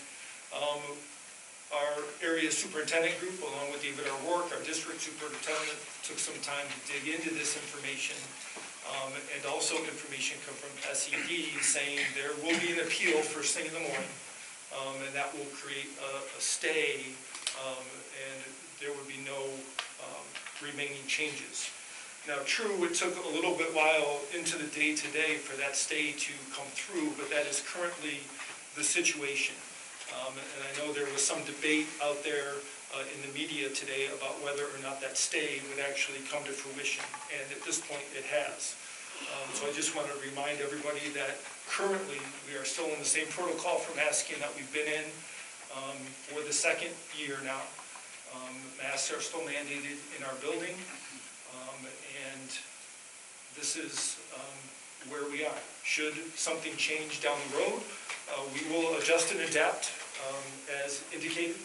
Our area superintendent group, along with David O'Rourke, our district superintendent, took some time to dig into this information. And also information come from SED saying there will be an appeal first thing in the morning, and that will create a stay, and there would be no remaining changes. Now, true, it took a little bit while into the day-to-day for that stay to come through, but that is currently the situation. And I know there was some debate out there in the media today about whether or not that stay would actually come to fruition, and at this point it has. So I just want to remind everybody that currently we are still in the same protocol from asking that we've been in for the second year now. Masks are still mandated in our building, and this is where we are. Should something change down the road, we will adjust and adapt as indicated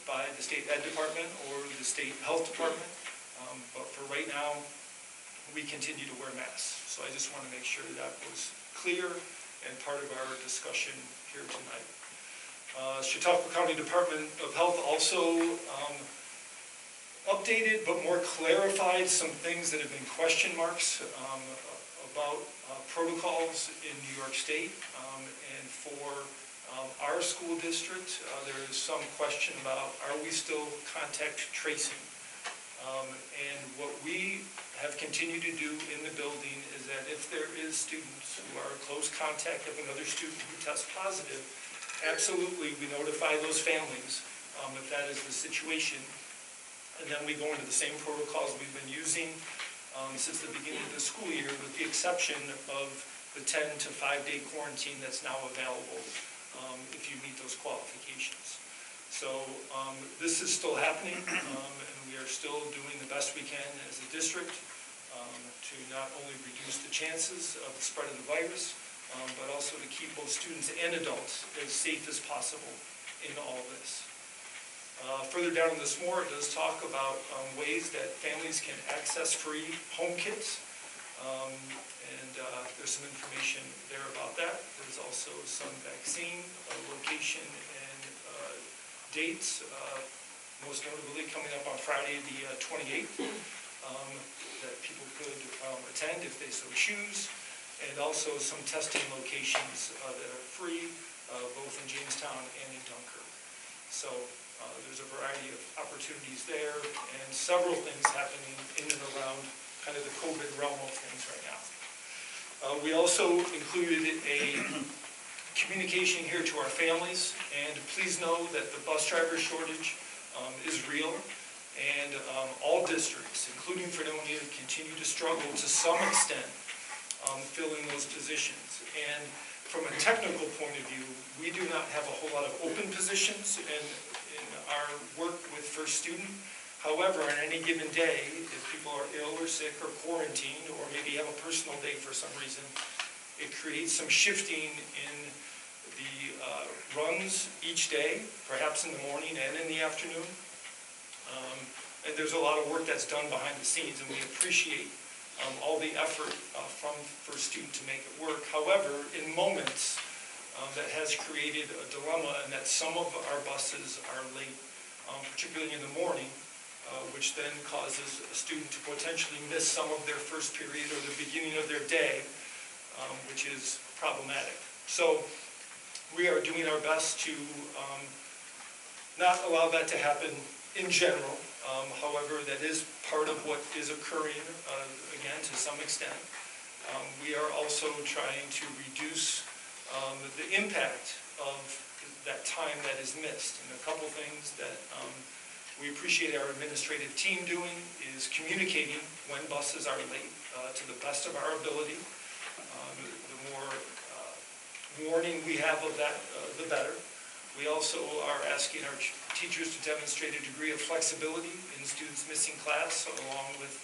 by the state ed department or the state health department. But for right now, we continue to wear masks. So I just want to make sure that was clear and part of our discussion here tonight. Chautauqua County Department of Health also updated but more clarified some things that have been question marks about protocols in New York State. And for our school district, there is some question about, are we still contact tracing? And what we have continued to do in the building is that if there is students who are in close contact of another student who tests positive, absolutely we notify those families if that is the situation. And then we go into the same protocols we've been using since the beginning of the school year, with the exception of the 10 to 5 day quarantine that's now available if you meet those qualifications. So this is still happening, and we are still doing the best we can as a district to not only reduce the chances of the spread of the virus, but also to keep both students and adults as safe as possible in all this. Further down in this more, it does talk about ways that families can access free home kits. There's some information there about that. There's also some vaccine location and dates, most notably coming up on Friday the 28th, that people could attend if they so choose, and also some testing locations that are free, both in Jamestown and in Dunkirk. So there's a variety of opportunities there, and several things happening in and around kind of the COVID realm of things right now. We also included a communication here to our families, and please know that the bus driver shortage is real, and all districts, including Fredonia, continue to struggle to some extent filling those positions. And from a technical point of view, we do not have a whole lot of open positions in our work with First Student. However, on any given day, if people are ill or sick or quarantined, or maybe have a personal day for some reason, it creates some shifting in the runs each day, perhaps in the morning and in the afternoon. And there's a lot of work that's done behind the scenes, and we appreciate all the effort from First Student to make it work. However, in moments, that has created a dilemma in that some of our buses are late, particularly in the morning, which then causes a student to potentially miss some of their first period or the beginning of their day, which is problematic. So we are doing our best to not allow that to happen in general. However, that is part of what is occurring, again, to some extent. We are also trying to reduce the impact of that time that is missed. And a couple things that we appreciate our administrative team doing is communicating when buses are late to the best of our ability. The more warning we have of that, the better. We also are asking our teachers to demonstrate a degree of flexibility in students missing class, along with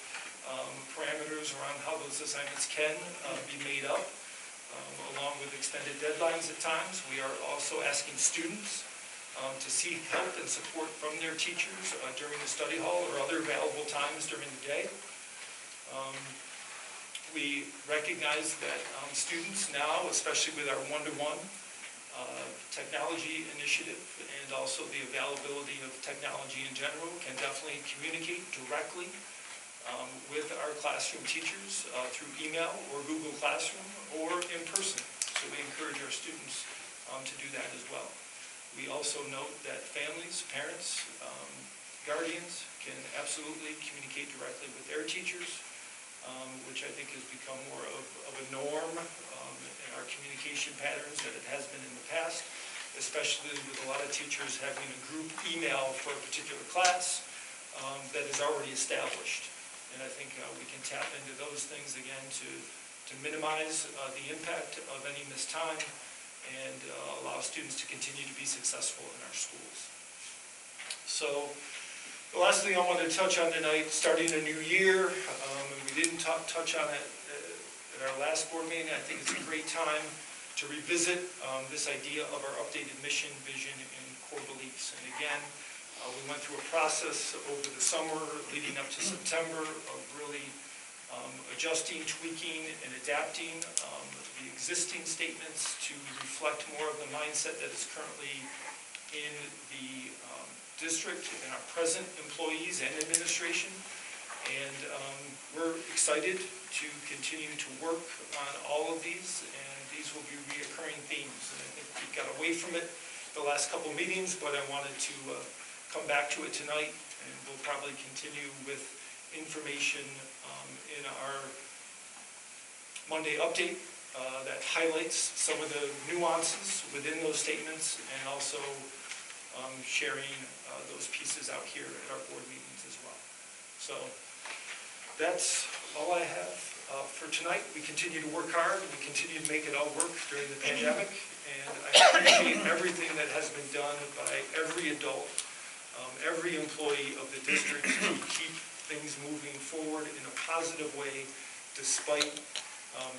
parameters around how those assignments can be made up, along with extended deadlines at times. We are also asking students to seek help and support from their teachers during the study hall or other available times during the day. We recognize that students now, especially with our one-to-one, technology initiative and also the availability of technology in general can definitely communicate directly with our classroom teachers through email or Google Classroom or in person. So we encourage our students to do that as well. We also note that families, parents, guardians can absolutely communicate directly with their teachers, which I think has become more of a norm in our communication patterns than it has been in the past, especially with a lot of teachers having a group email for a particular class that is already established. And I think we can tap into those things again to minimize the impact of any missed time and allow students to continue to be successful in our schools. So the last thing I wanted to touch on tonight, starting a new year, and we didn't touch on it at our last board meeting. I think it's a great time to revisit this idea of our updated mission, vision, and core beliefs. And again, we went through a process over the summer leading up to September of really adjusting, tweaking, and adapting the existing statements to reflect more of the mindset that is currently in the district and our present employees and administration. And we're excited to continue to work on all of these, and these will be reoccurring themes. And I think we got away from it the last couple meetings, but I wanted to come back to it tonight, and we'll probably continue with information in our Monday update that highlights some of the nuances within those statements, and also sharing those pieces out here at our board meetings as well. So that's all I have for tonight. We continue to work hard. We continue to make it all work during the pandemic, and I appreciate everything that has been done by every adult, every employee of the district to keep things moving forward in a positive way despite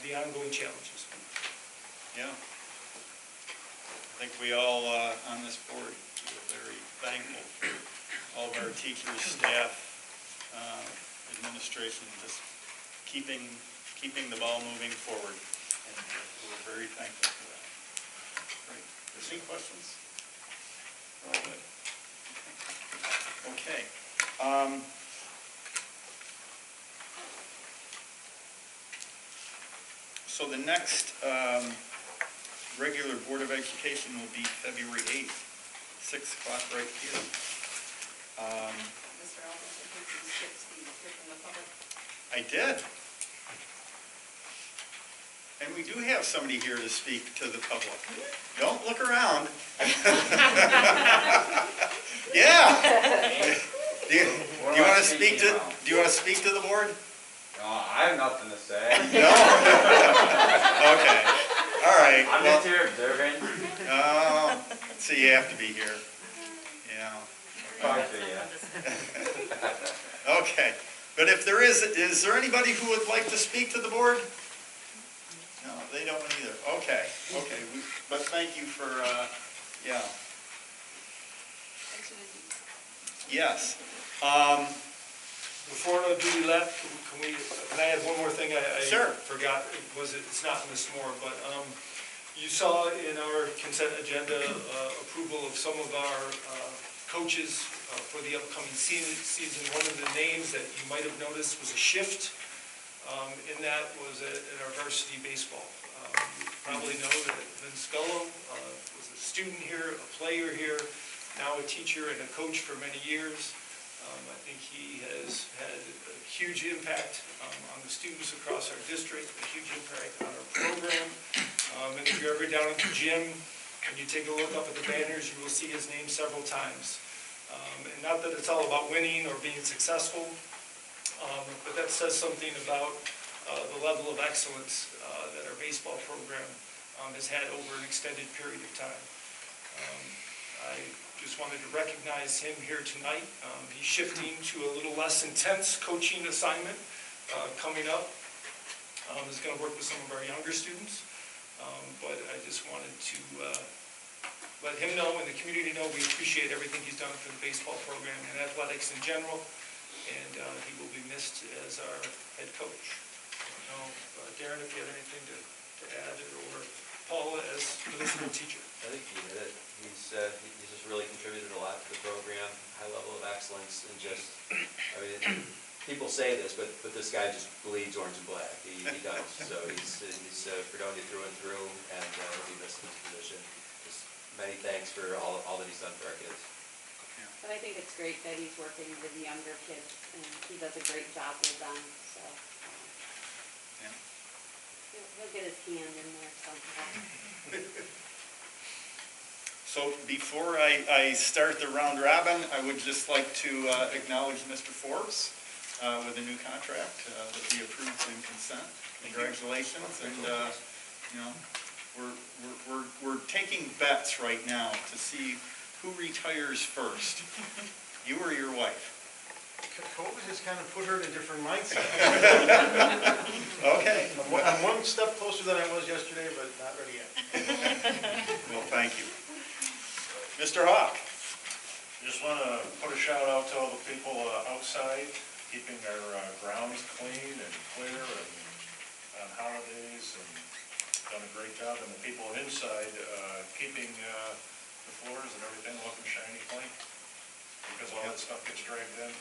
the ongoing challenges. Yeah. I think we all on this board feel very thankful for all of our teachers, staff, administration, just keeping the ball moving forward. And we're very thankful for that. Great. Any questions? All good. Okay. So the next regular Board of Education will be February 8th, 6 o'clock right here. Mr. Alves, I think you skipped the hear from the public. I did. And we do have somebody here to speak to the public. Don't look around. Yeah. Do you want to speak to the board? No, I have nothing to say. No? Okay. All right. I'm just here observing. Oh, so you have to be here. Yeah. Probably, yeah. Okay. But if there is there anybody who would like to speak to the board? No, they don't either. Okay. Okay. But thank you for, yeah. Yes. Before Judy left, can I add one more thing? I Sure. forgot. It's not in this more, but you saw in our consent agenda approval of some of our coaches for the upcoming season. One of the names that you might have noticed was a shift in that was in our varsity baseball. You probably know that Vince Gullo was a student here, a player here, now a teacher and a coach for many years. I think he has had a huge impact on the students across our district, a huge impact on our program. And if you're ever down at the gym and you take a look up at the banners, you will see his name several times. And not that it's all about winning or being successful, but that says something about the level of excellence that our baseball program has had over an extended period of time. I just wanted to recognize him here tonight. He's shifting to a little less intense coaching assignment coming up. He's going to work with some of our younger students. But I just wanted to let him know and the community know we appreciate everything he's done for the baseball program and athletics in general. And he will be missed as our head coach. Darren, if you have anything to add, or Paula as the middle school teacher. I think he did it. He's just really contributed a lot to the program, high level of excellence, and just, I mean, people say this, but this guy just bleeds orange and black. He does. So he's Fredonia through and through, and he'll be missed in his position. Just many thanks for all that he's done for our kids. But I think it's great that he's working with the younger kids, and he does a great job with them, so. He'll get his hand in there somehow. So before I start the round robin, I would just like to acknowledge Mr. Forbes with a new contract that we approved in consent. Congratulations, and you know, we're taking bets right now to see who retires first, you or your wife. COVID has kind of put her in a different mindset. Okay. I'm one step closer than I was yesterday, but not ready yet. Well, thank you. Mr. Hawk. Just want to put a shout out to all the people outside, keeping our grounds clean and clear and on holidays, and done a great job. And the people inside, keeping the floors and everything looking shiny clean, because all that stuff gets dragged in.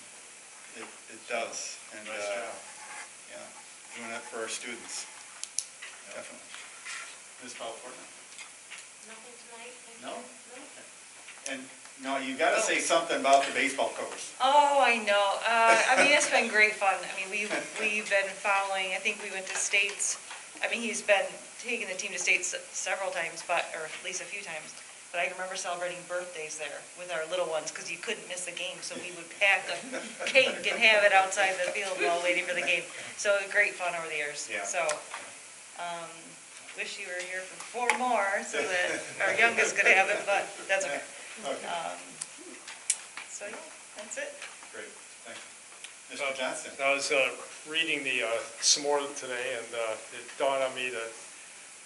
It does. And, nice job. Yeah, doing that for our students. Yeah. Definitely. Ms. Portman? Nothing tonight, thank you. No? And no, you got to say something about the baseball coach. Oh, I know. I mean, it's been great fun. I mean, we've been following, I think we went to states. I mean, he's been taking the team to states several times, or at least a few times. But I can remember celebrating birthdays there with our little ones, because you couldn't miss the game, so we would pack a cake and have it outside the field while waiting for the game. So great fun over the years. Yeah. So, wish you were here for 4 more, so that our youngest could have it, but that's okay. Okay. So yeah, that's it. Great, thank you. Mr. Johnson? I was reading some more today, and it dawned on me that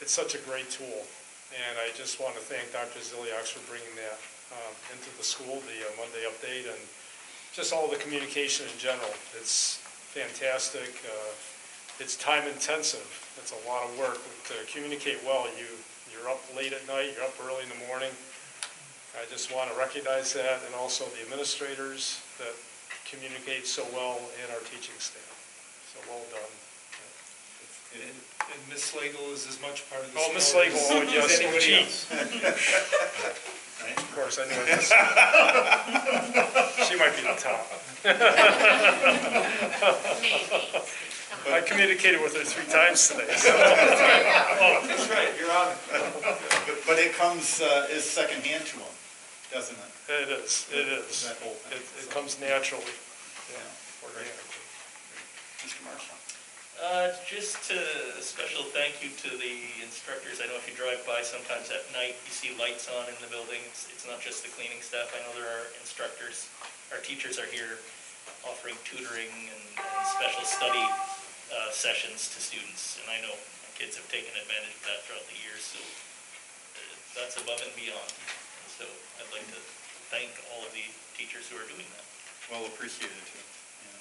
it's such a great tool. And I just want to thank Dr. Ziliaks for bringing that into the school, the Monday update, and just all the communication in general. It's fantastic. It's time intensive. It's a lot of work. To communicate well, you're up late at night, you're up early in the morning. I just want to recognize that, and also the administrators that communicate so well, and our teaching staff. So well done. And Ms. Slagle is as much part of the Oh, Ms. story Slagle, oh, yes, as anybody else. Of course, I know this. She might be the top. I communicated with her 3 times today. So. That's right, you're on it. But it comes is secondhand to them, doesn't it? It is. That whole thing. It comes naturally. Yeah. Organically. Mr. Marshall? Just a special thank you to the instructors. I know if you drive by sometimes at night, you see lights on in the building. It's not just the cleaning staff. I know there are instructors, our teachers are here offering tutoring and special study sessions to students. And I know my kids have taken advantage of that throughout the years, so that's above and beyond. And so I'd like to thank all of the teachers who are doing that. Well appreciated too. Yeah.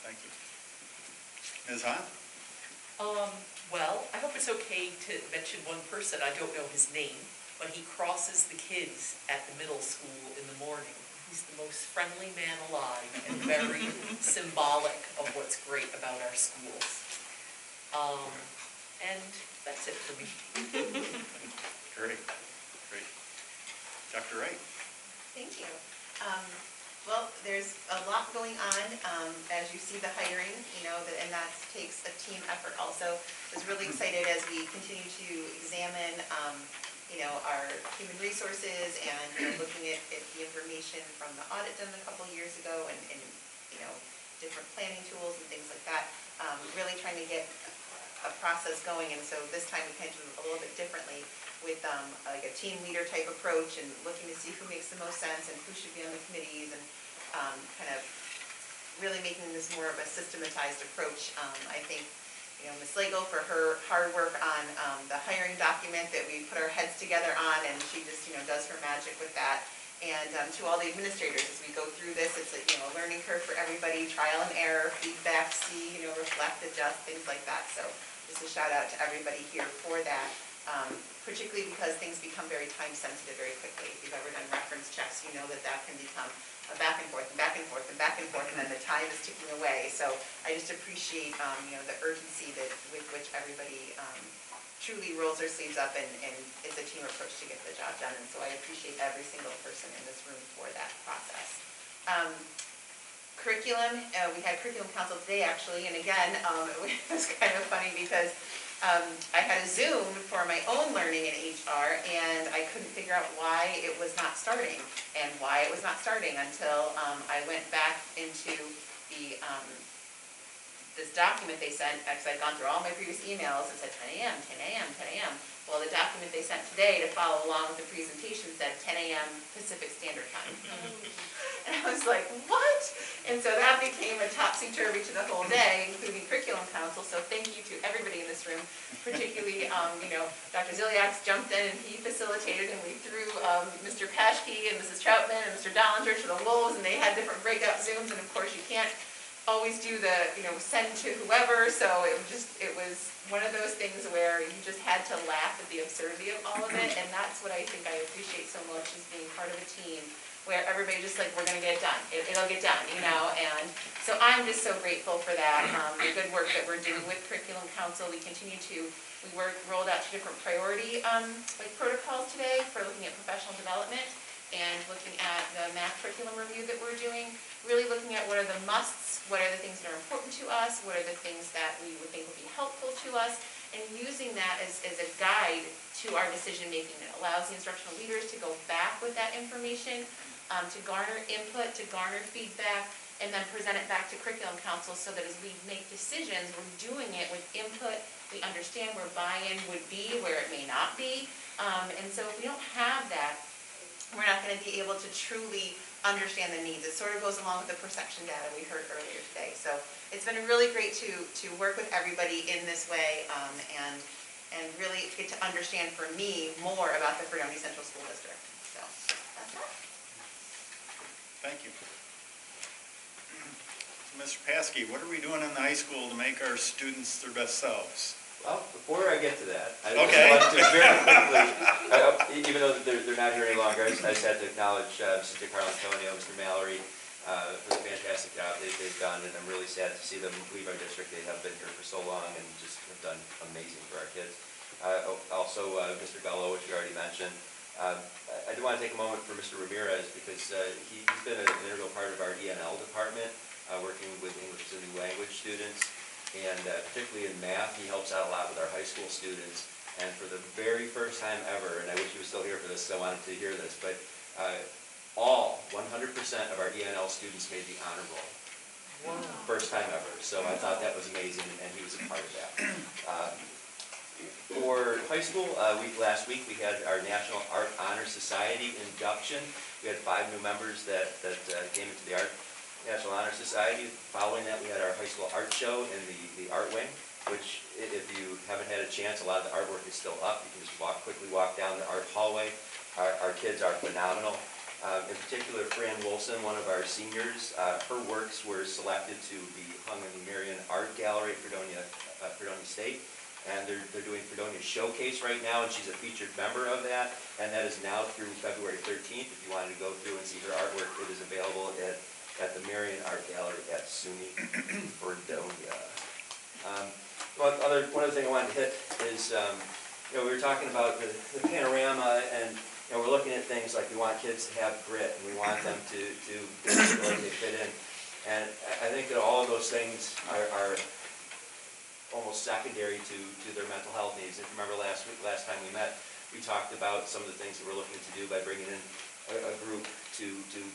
Thank you. Ms. Hahn? Well, I hope it's okay to mention one person. I don't know his name, but he crosses the kids at the middle school in the morning. He's the most friendly man alive and very symbolic of what's great about our schools. And that's it for me. Great. Dr. Wright? Thank you. Well, there's a lot going on, as you see the hiring, and that takes a team effort also. I was really excited as we continue to examine, our human resources and looking at the information from the audit done a couple years ago and different planning tools and things like that, really trying to get a process going. And so this time we kind of do it a little bit differently with like a team leader type approach and looking to see who makes the most sense and who should be on the committees and kind of really making this more of a systematized approach. I think, Ms. Slagle for her hard work on the hiring document that we put our heads together on, and she just, does her magic with that. And to all the administrators, as we go through this, it's a learning curve for everybody, trial and error, feedback, see, reflect, adjust, things like that. So just a shout out to everybody here for that. particularly because things become very time sensitive very quickly. If you've ever done reference checks, you know that that can become a back and forth and back and forth and back and forth, and then the time is ticking away. So I just appreciate, the urgency with which everybody truly rolls their sleeves up and it's a team approach to get the job done. And so I appreciate every single person in this room for that process. Curriculum, we had curriculum council today actually, and again, it was kind of funny because I had a Zoom for my own learning in HR, and I couldn't figure out why it was not starting, and why it was not starting until I went back into this document they sent, because I'd gone through all my previous emails and said 10 a.m., 10 a.m., 10 a.m. Well, the document they sent today to follow along with the presentation said 10 a.m. Pacific Standard Time. And I was like, what? And so that became a topsy-turvy to the whole day, including curriculum council. So thank you to everybody in this room, particularly, Dr. Ziliak jumped in and he facilitated, and we threw Mr. Paschke and Mrs. Troutman and Mr. Dollinger to the wolves, and they had different breakout Zooms, and of course you can't always do the, send to whoever, so it was one of those things where you just had to laugh at the absurdity of all of it, and that's what I think I appreciate so much, is being part of a team where everybody just like, we're gonna get it done, it'll get done, and so I'm just so grateful for that, the good work that we're doing with Curriculum Council. We rolled out 2 different priority protocols today for looking at professional development and looking at the math curriculum review that we're doing, really looking at what are the musts, what are the things that are important to us, what are the things that we would think would be helpful to us, and using that as a guide to our decision making. It allows the instructional leaders to go back with that information, to garner input, to garner feedback, and then present it back to Curriculum Council so that as we make decisions, we're doing it with input, we understand where buy-in would be, where it may not be, and so if we don't have that, we're not going to be able to truly understand the needs. It sort of goes along with the perception data we heard earlier today. So it's been really great to work with everybody in this way and really get to understand for me more about the Fredonia Central School District. So that's that. Thank you. So, Mr. Paschke, what are we doing in the high school to make our students their best selves? Well, before I get to that, I just Okay. want to very quickly, even though they're not here any longer, I just had to acknowledge Mr. Carl Antonio, Mr. Mallory, for the fantastic job they've done, and I'm really sad to see them leave our district. They have been here for so long and just have done amazing for our kids. Also, Mr. Bello, which you already mentioned. I do want to take a moment for Mr. Ramirez, because he's been an integral part of our ENL department, working with English as a new language students. And particularly in math, he helps out a lot with our high school students. And for the very first time ever, and I wish he was still here for this, so I wanted to hear this, but all 100% of our ENL students made the honor roll. Wow. First time ever. So I thought that was amazing, and he was a part of that. For high school, last week we had our National Art Honor Society induction. We had 5 new members that came into the National Honor Society. Following that, we had our high school art show in the art wing, which, if you haven't had a chance, a lot of the artwork is still up. You can just quickly walk down the art hallway. Our kids are phenomenal. In particular, Fran Wilson, one of our seniors, her works were selected to be hung in the Marion Art Gallery at Fredonia State. And they're doing Fredonia Showcase right now, and she's a featured member of that. And that is now through February 13th. If you wanted to go through and see her artwork, it is available at the Marion Art Gallery at SUNY Fredonia. One other thing I wanted to hit is, we were talking about the panorama, and we're looking at things like we want kids to have grit, and we want them to feel like they fit in. And I think that all of those things are almost secondary to their mental health needs. If you remember last time we met, we talked about some of the things that we're looking to do by bringing in a group to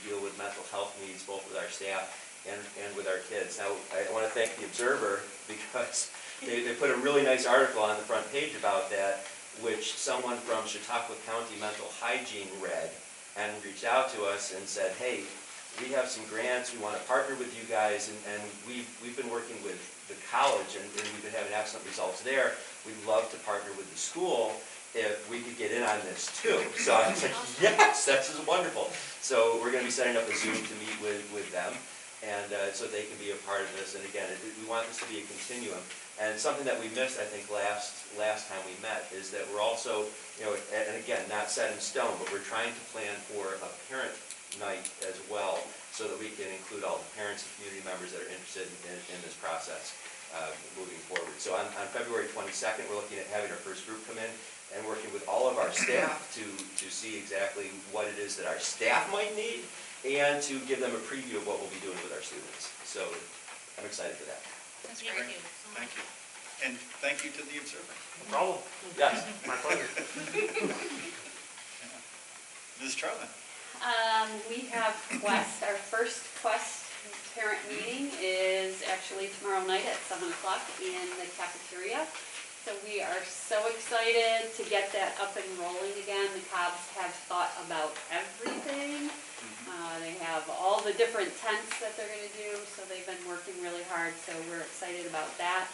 deal with mental health needs, both with our staff and with our kids. Now, I want to thank the Observer, because they put a really nice article on the front page about that, which someone from Chautauqua County Mental Hygiene read and reached out to us and said, hey, we have some grants, we want to partner with you guys, and we've been working with the college, and we've been having excellent results there. We'd love to partner with the school if we could get in on this too. So I was like, yes, that's wonderful. So we're going to be setting up a Zoom to meet with them, and so they can be a part of this. And again, we want this to be a continuum. And something that we missed, I think, last time we met is is that we're also, and again, not set in stone, but we're trying to plan for a parent night as well, so that we can include all the parents and community members that are interested in this process moving forward. So on February 22nd, we're looking at having our first group come in and working with all of our staff to see exactly what it is that our staff might need and to give them a preview of what we'll be doing with our students. So I'm excited for that. That's Thank great. you. Thank you. And thank you to the observer. No problem. Yes. My pleasure. Ms. Troutman. We have Quest, our first Quest parent meeting is actually tomorrow night at 7 o'clock in the cafeteria. So we are so excited to get that up and rolling again. The Hobbs have thought about everything. They have all the different tents that they're going to do, so they've been working really hard, so we're excited about that.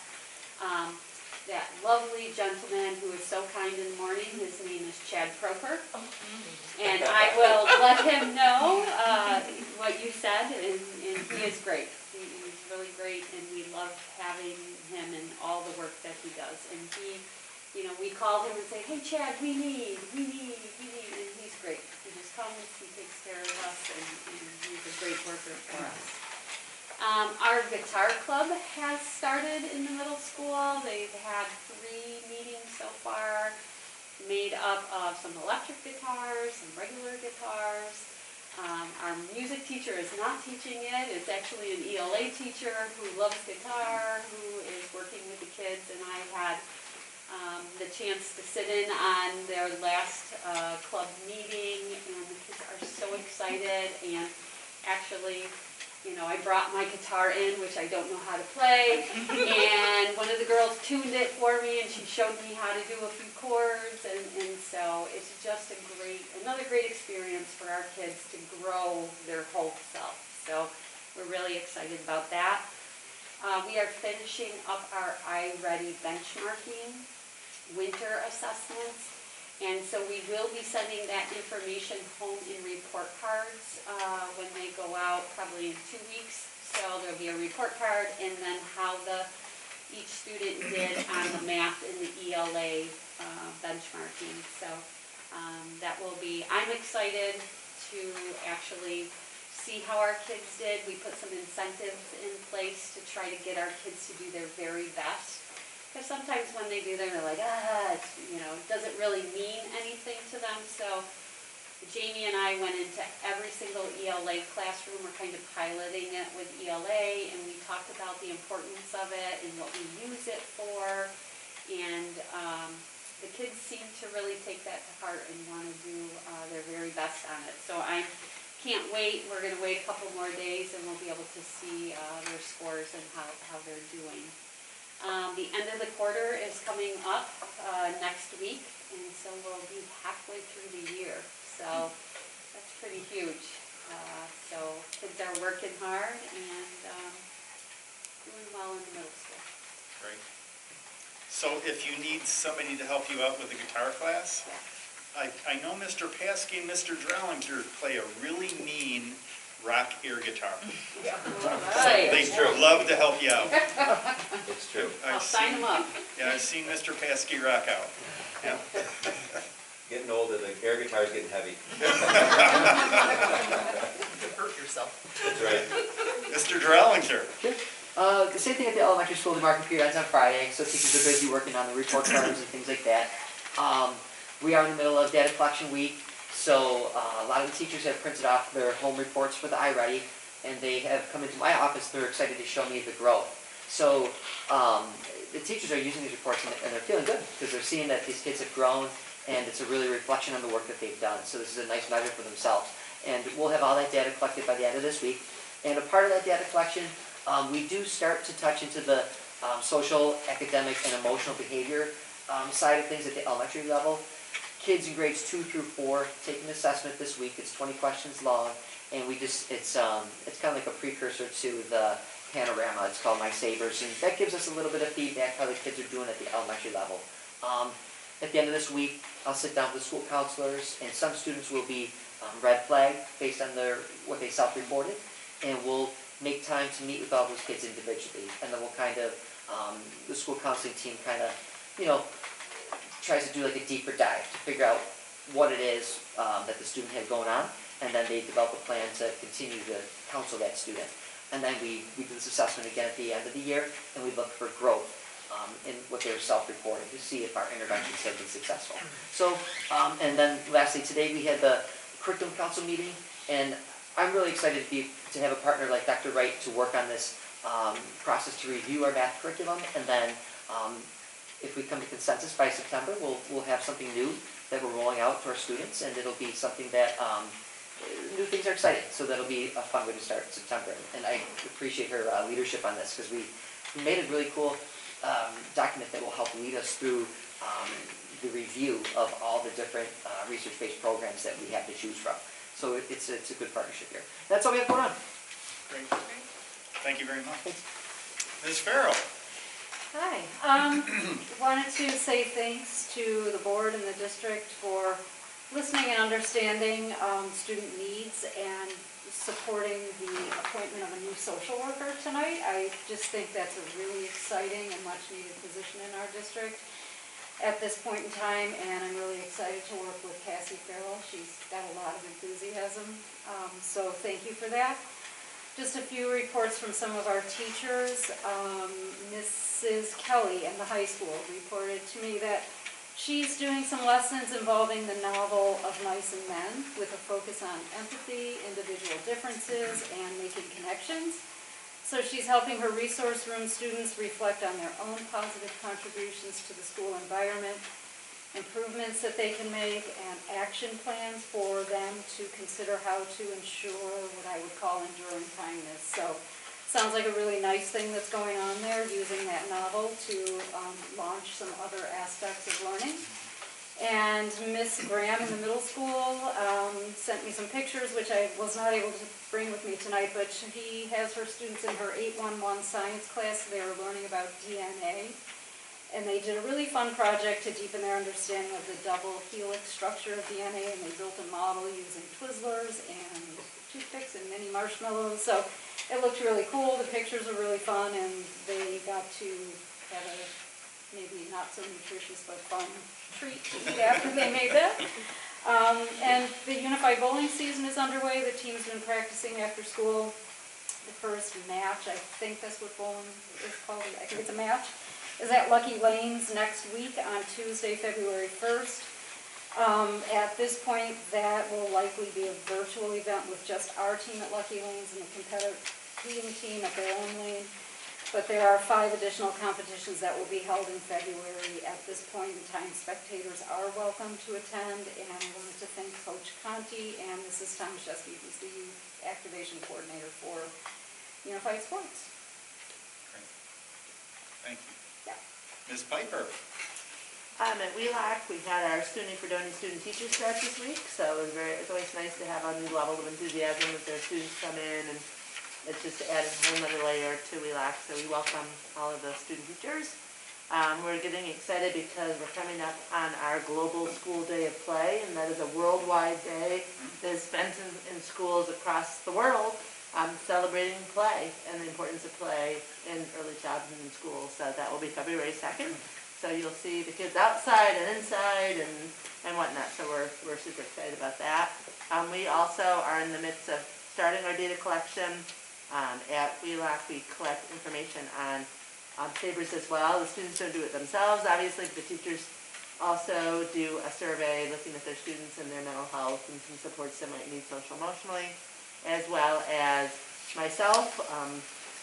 That lovely gentleman who is so kind in the morning, his name is Chad Proper. And I will let him know what you said, and he is great. He's really great, and we love having him and all the work that he does. And he, we call him and say, hey Chad, we need, and he's great. He just comes, he takes care of us, and he's a great worker for us. Our guitar club has started in the middle school. They've had 3 meetings so far, made up of some electric guitars, some regular guitars. Our music teacher is not teaching it. It's actually an ELA teacher who loves guitar, who is working with the kids, and I had the chance to sit in on their last club meeting, and the kids are so excited. And actually, I brought my guitar in, which I don't know how to play, and one of the girls tuned it for me, and she showed me how to do a few chords, and so it's just another great experience for our kids to grow their whole self. So we're really excited about that. We are finishing up our iReady benchmarking winter assessments. And so we will be sending that information home in report cards when they go out, probably in 2 weeks. So there'll be a report card and then how each student did on the math and the ELA benchmarking. So that will be, I'm excited to actually see how our kids did. We put some incentives in place to try to get our kids to do their very best. Because sometimes when they do them, they're like, it doesn't really mean anything to them. So Jamie and I went into every single ELA classroom. We're kind of piloting it with ELA, and we talked about the importance of it and what we use it for. And the kids seem to really take that to heart and want to do their very best on it. So I can't wait. We're going to wait a couple more days, and we'll be able to see their scores and how they're doing. The end of the quarter is coming up next week, and so we'll be halfway through the year. So that's pretty huge. So kids are working hard and doing well in the middle school. Great. So if you need somebody to help you out with the guitar class, I know Mr. Paskey and Mr. Drellinger play a really mean rock air guitar. Yeah. So they love to help you out. It's true. I'll sign them up. Yeah, I've seen Mr. Paskey rock out. Yeah. Getting older, the air guitar is getting heavy. You hurt yourself. That's right. Mr. Drellinger. The same thing at the elementary school, the marking period ends on Friday, so teachers are busy working on the report cards and things like that. We are in the middle of data collection week, so a lot of the teachers have printed off their home reports for the iReady, and they have come into my office. They're excited to show me the growth. So the teachers are using these reports, and they're feeling good, because they're seeing that these kids have grown, and it's a really reflection on the work that they've done. So this is a nice measure for themselves. And we'll have all that data collected by the end of this week. And a part of that data collection, we do start to touch into the social, academic, and emotional behavior side of things at the elementary level. Kids in grades 2 through 4 take an assessment this week. It's 20 questions long, and it's kind of like a precursor to the panorama. It's called My Savers, and that gives us a little bit of feedback how the kids are doing at the elementary level. At the end of this week, I'll sit down with the school counselors, and some students will be red flagged based on what they self-reported, and we'll make time to meet with all those kids individually, and then we'll kind of, the school counseling team kind of, tries to do like a deeper dive to figure out what it is that the student has going on, and then they develop a plan to continue to counsel that student. And then we do this assessment again at the end of the year, and we look for growth in what they're self-reporting to see if our interventions have been successful. So, and then lastly, today we had the curriculum council meeting, and I'm really excited to have a partner like Dr. Wright to work on this process to review our math curriculum, and then if we come to consensus by September, we'll have something new that we're rolling out to our students, and it'll be something that new things are exciting. So that'll be a fun way to start in September, and I appreciate her leadership on this because we made a really cool document that will help lead us through the review of all the different research-based programs that we have to choose from. So it's a good partnership here. That's all we have going on. Great. Thank you very much. Ms. Farrell. Hi. Wanted to say thanks to the board and the district for listening and understanding student needs and supporting the appointment of a new social worker tonight. I just think that's a really exciting and much needed position in our district at this point in time, and I'm really excited to work with Cassie Farrell. She's got a lot of enthusiasm, so thank you for that. Just a few reports from some of our teachers. Mrs. Kelly in the high school reported to me that she's doing some lessons involving the novel of Mice and Men with a focus on empathy, individual differences, and making connections. So she's helping her resource room students reflect on their own positive contributions to the school environment, improvements that they can make, and action plans for them to consider how to ensure what I would call enduring kindness. So sounds like a really nice thing that's going on there, using that novel to launch some other aspects of learning. And Miss Graham in the middle school sent me some pictures, which I was not able to bring with me tonight, but she has her students in her 811 science class. They are learning about DNA. And they did a really fun project to deepen their understanding of the double helix structure of DNA, and they built a model using Twizzlers and toothpicks and mini marshmallows. So it looked really cool. The pictures were really fun, and they got to have a maybe not so nutritious but fun treat after they made that. And the Unified Bowling season is underway. The team's been practicing after school. The first match, I think that's what bowling is called. I think it's a match. Is at Lucky Lanes next week on Tuesday, February 1st. At this point, that will likely be a virtual event with just our team at Lucky Lanes and the competing team at their own lane. But there are 5 additional competitions that will be held in February. At this point in time, spectators are welcome to attend, and I wanted to thank Coach Conti and Mrs. Tomaszewski, who's the youth activation coordinator for Unified Sports. Great. Thank you. Ms. Piper. At WheeLock, we had our Student for Donning Student Teacher start this week, so it's always nice to have a new level of enthusiasm as their students come in, and it's just added a whole nother layer to WheeLock, so we welcome all of the student teachers. We're getting excited because we're coming up on our Global School Day of Play, and that is a worldwide day that is spent in schools across the world celebrating play and the importance of play in early childhood and school. So that will be February 2nd. So you'll see the kids outside and inside and whatnot. So we're super excited about that. We also are in the midst of starting our data collection. At WheeLock, we collect information on savers as well. The students don't do it themselves, obviously. The teachers also do a survey looking at their students and their mental health and some supports they might need social-emotionally, as well as myself.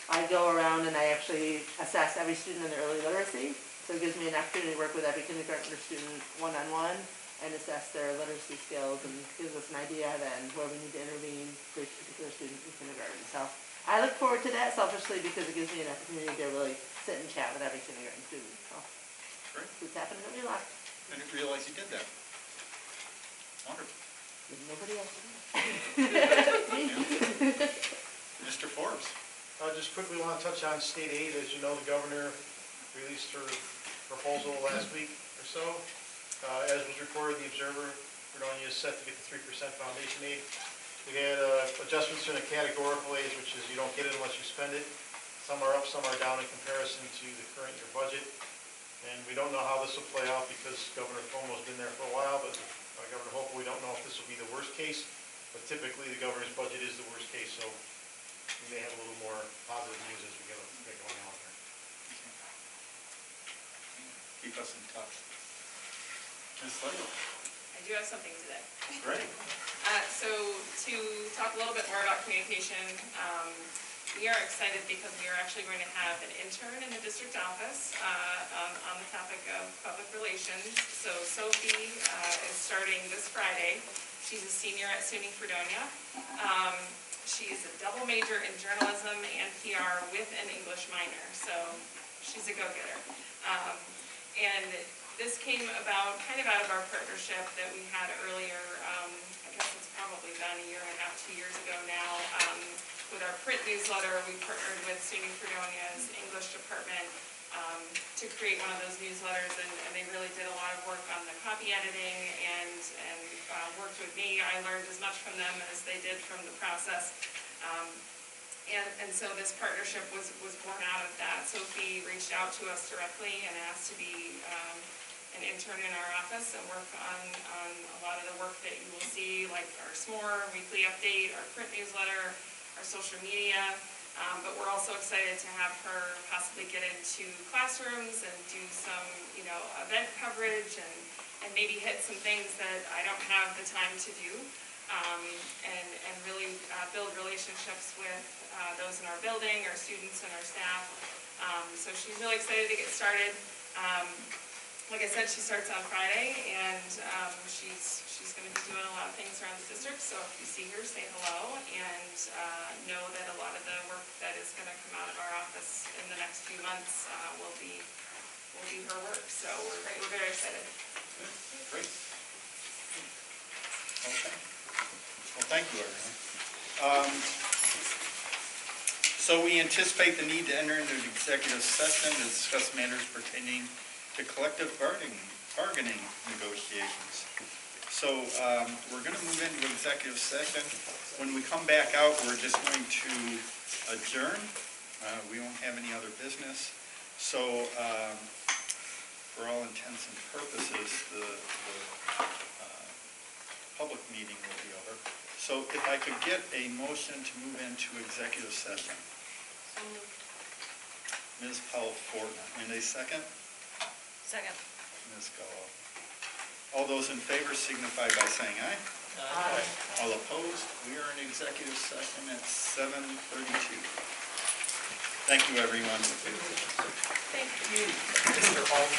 I go around and I actually assess every student in their early literacy. So it gives me an opportunity to work with every kindergartner student one-on-one and assess their literacy skills, and gives us an idea then where we need to intervene for each particular student in kindergarten. So I look forward to that selfishly because it gives me an opportunity to really sit and chat with every kindergarten student. So Great. it's happening at WheeLock. I didn't realize you did that. Wonderful. Nobody else did. Mr. Forbes. I just quickly want to touch on state aid. As you know, the governor released her proposal last week or so. As was reported in the Observer, Fredonia is set to get the 3% foundation aid. We had adjustments in the categorical aids, which is you don't get it unless you spend it. Some are up, some are down in comparison to the current year budget. And we don't know how this will play out because Governor Cuomo's been there for a while, but Governor Hochul, we don't know if this will be the worst case. But typically, the governor's budget is the worst case, so we may have a little more positive news as we get going on here. Keep us in touch. Ms. Slagle. I do have something today. Great. So to talk a little bit more about communication, we are excited because we are actually going to have an intern in the district office on the topic of public relations. So Sophie is starting this Friday. She's a senior at SUNY Fredonia. She is a double major in journalism and PR with an English minor, so she's a go-getter. And this came about kind of out of our partnership that we had earlier, I guess it's probably been a year and a half, 2 years ago now. With our print newsletter, we partnered with SUNY Fredonia's English department to create one of those newsletters, and they really did a lot of work on the copy editing and worked with me. I learned as much from them as they did from the process. And so this partnership was born out of that. Sophie reached out to us directly and asked to be an intern in our office and work on a lot of the work that you will see, like our SMORE weekly update, our print newsletter, our social media. But we're also excited to have her possibly get into classrooms and do some, event coverage and maybe hit some things that I don't have the time to do. And really build relationships with those in our building, our students and our staff. So she's really excited to get started. Like I said, she starts on Friday, and she's going to be doing a lot of things around the district. So if you see her, say hello, and know that a lot of the work that is going to come out of our office in the next few months will be her work. So we're very excited. Great. Okay. Well, thank you, everyone. So we anticipate the need to enter into an executive session to discuss matters pertaining to collective bargaining negotiations. So we're going to move into executive session. When we come back out, we're just going to adjourn. We won't have any other business. So for all intents and purposes, the public meeting will be over. So if I could get a motion to move into executive session. Ms. Powell-Fortner, and a second? Second. Ms. Gallo. All those in favor signify by saying aye. Aye. All opposed? We are in executive session at 7:32. Thank you, everyone. Thank you. Mr. Hall.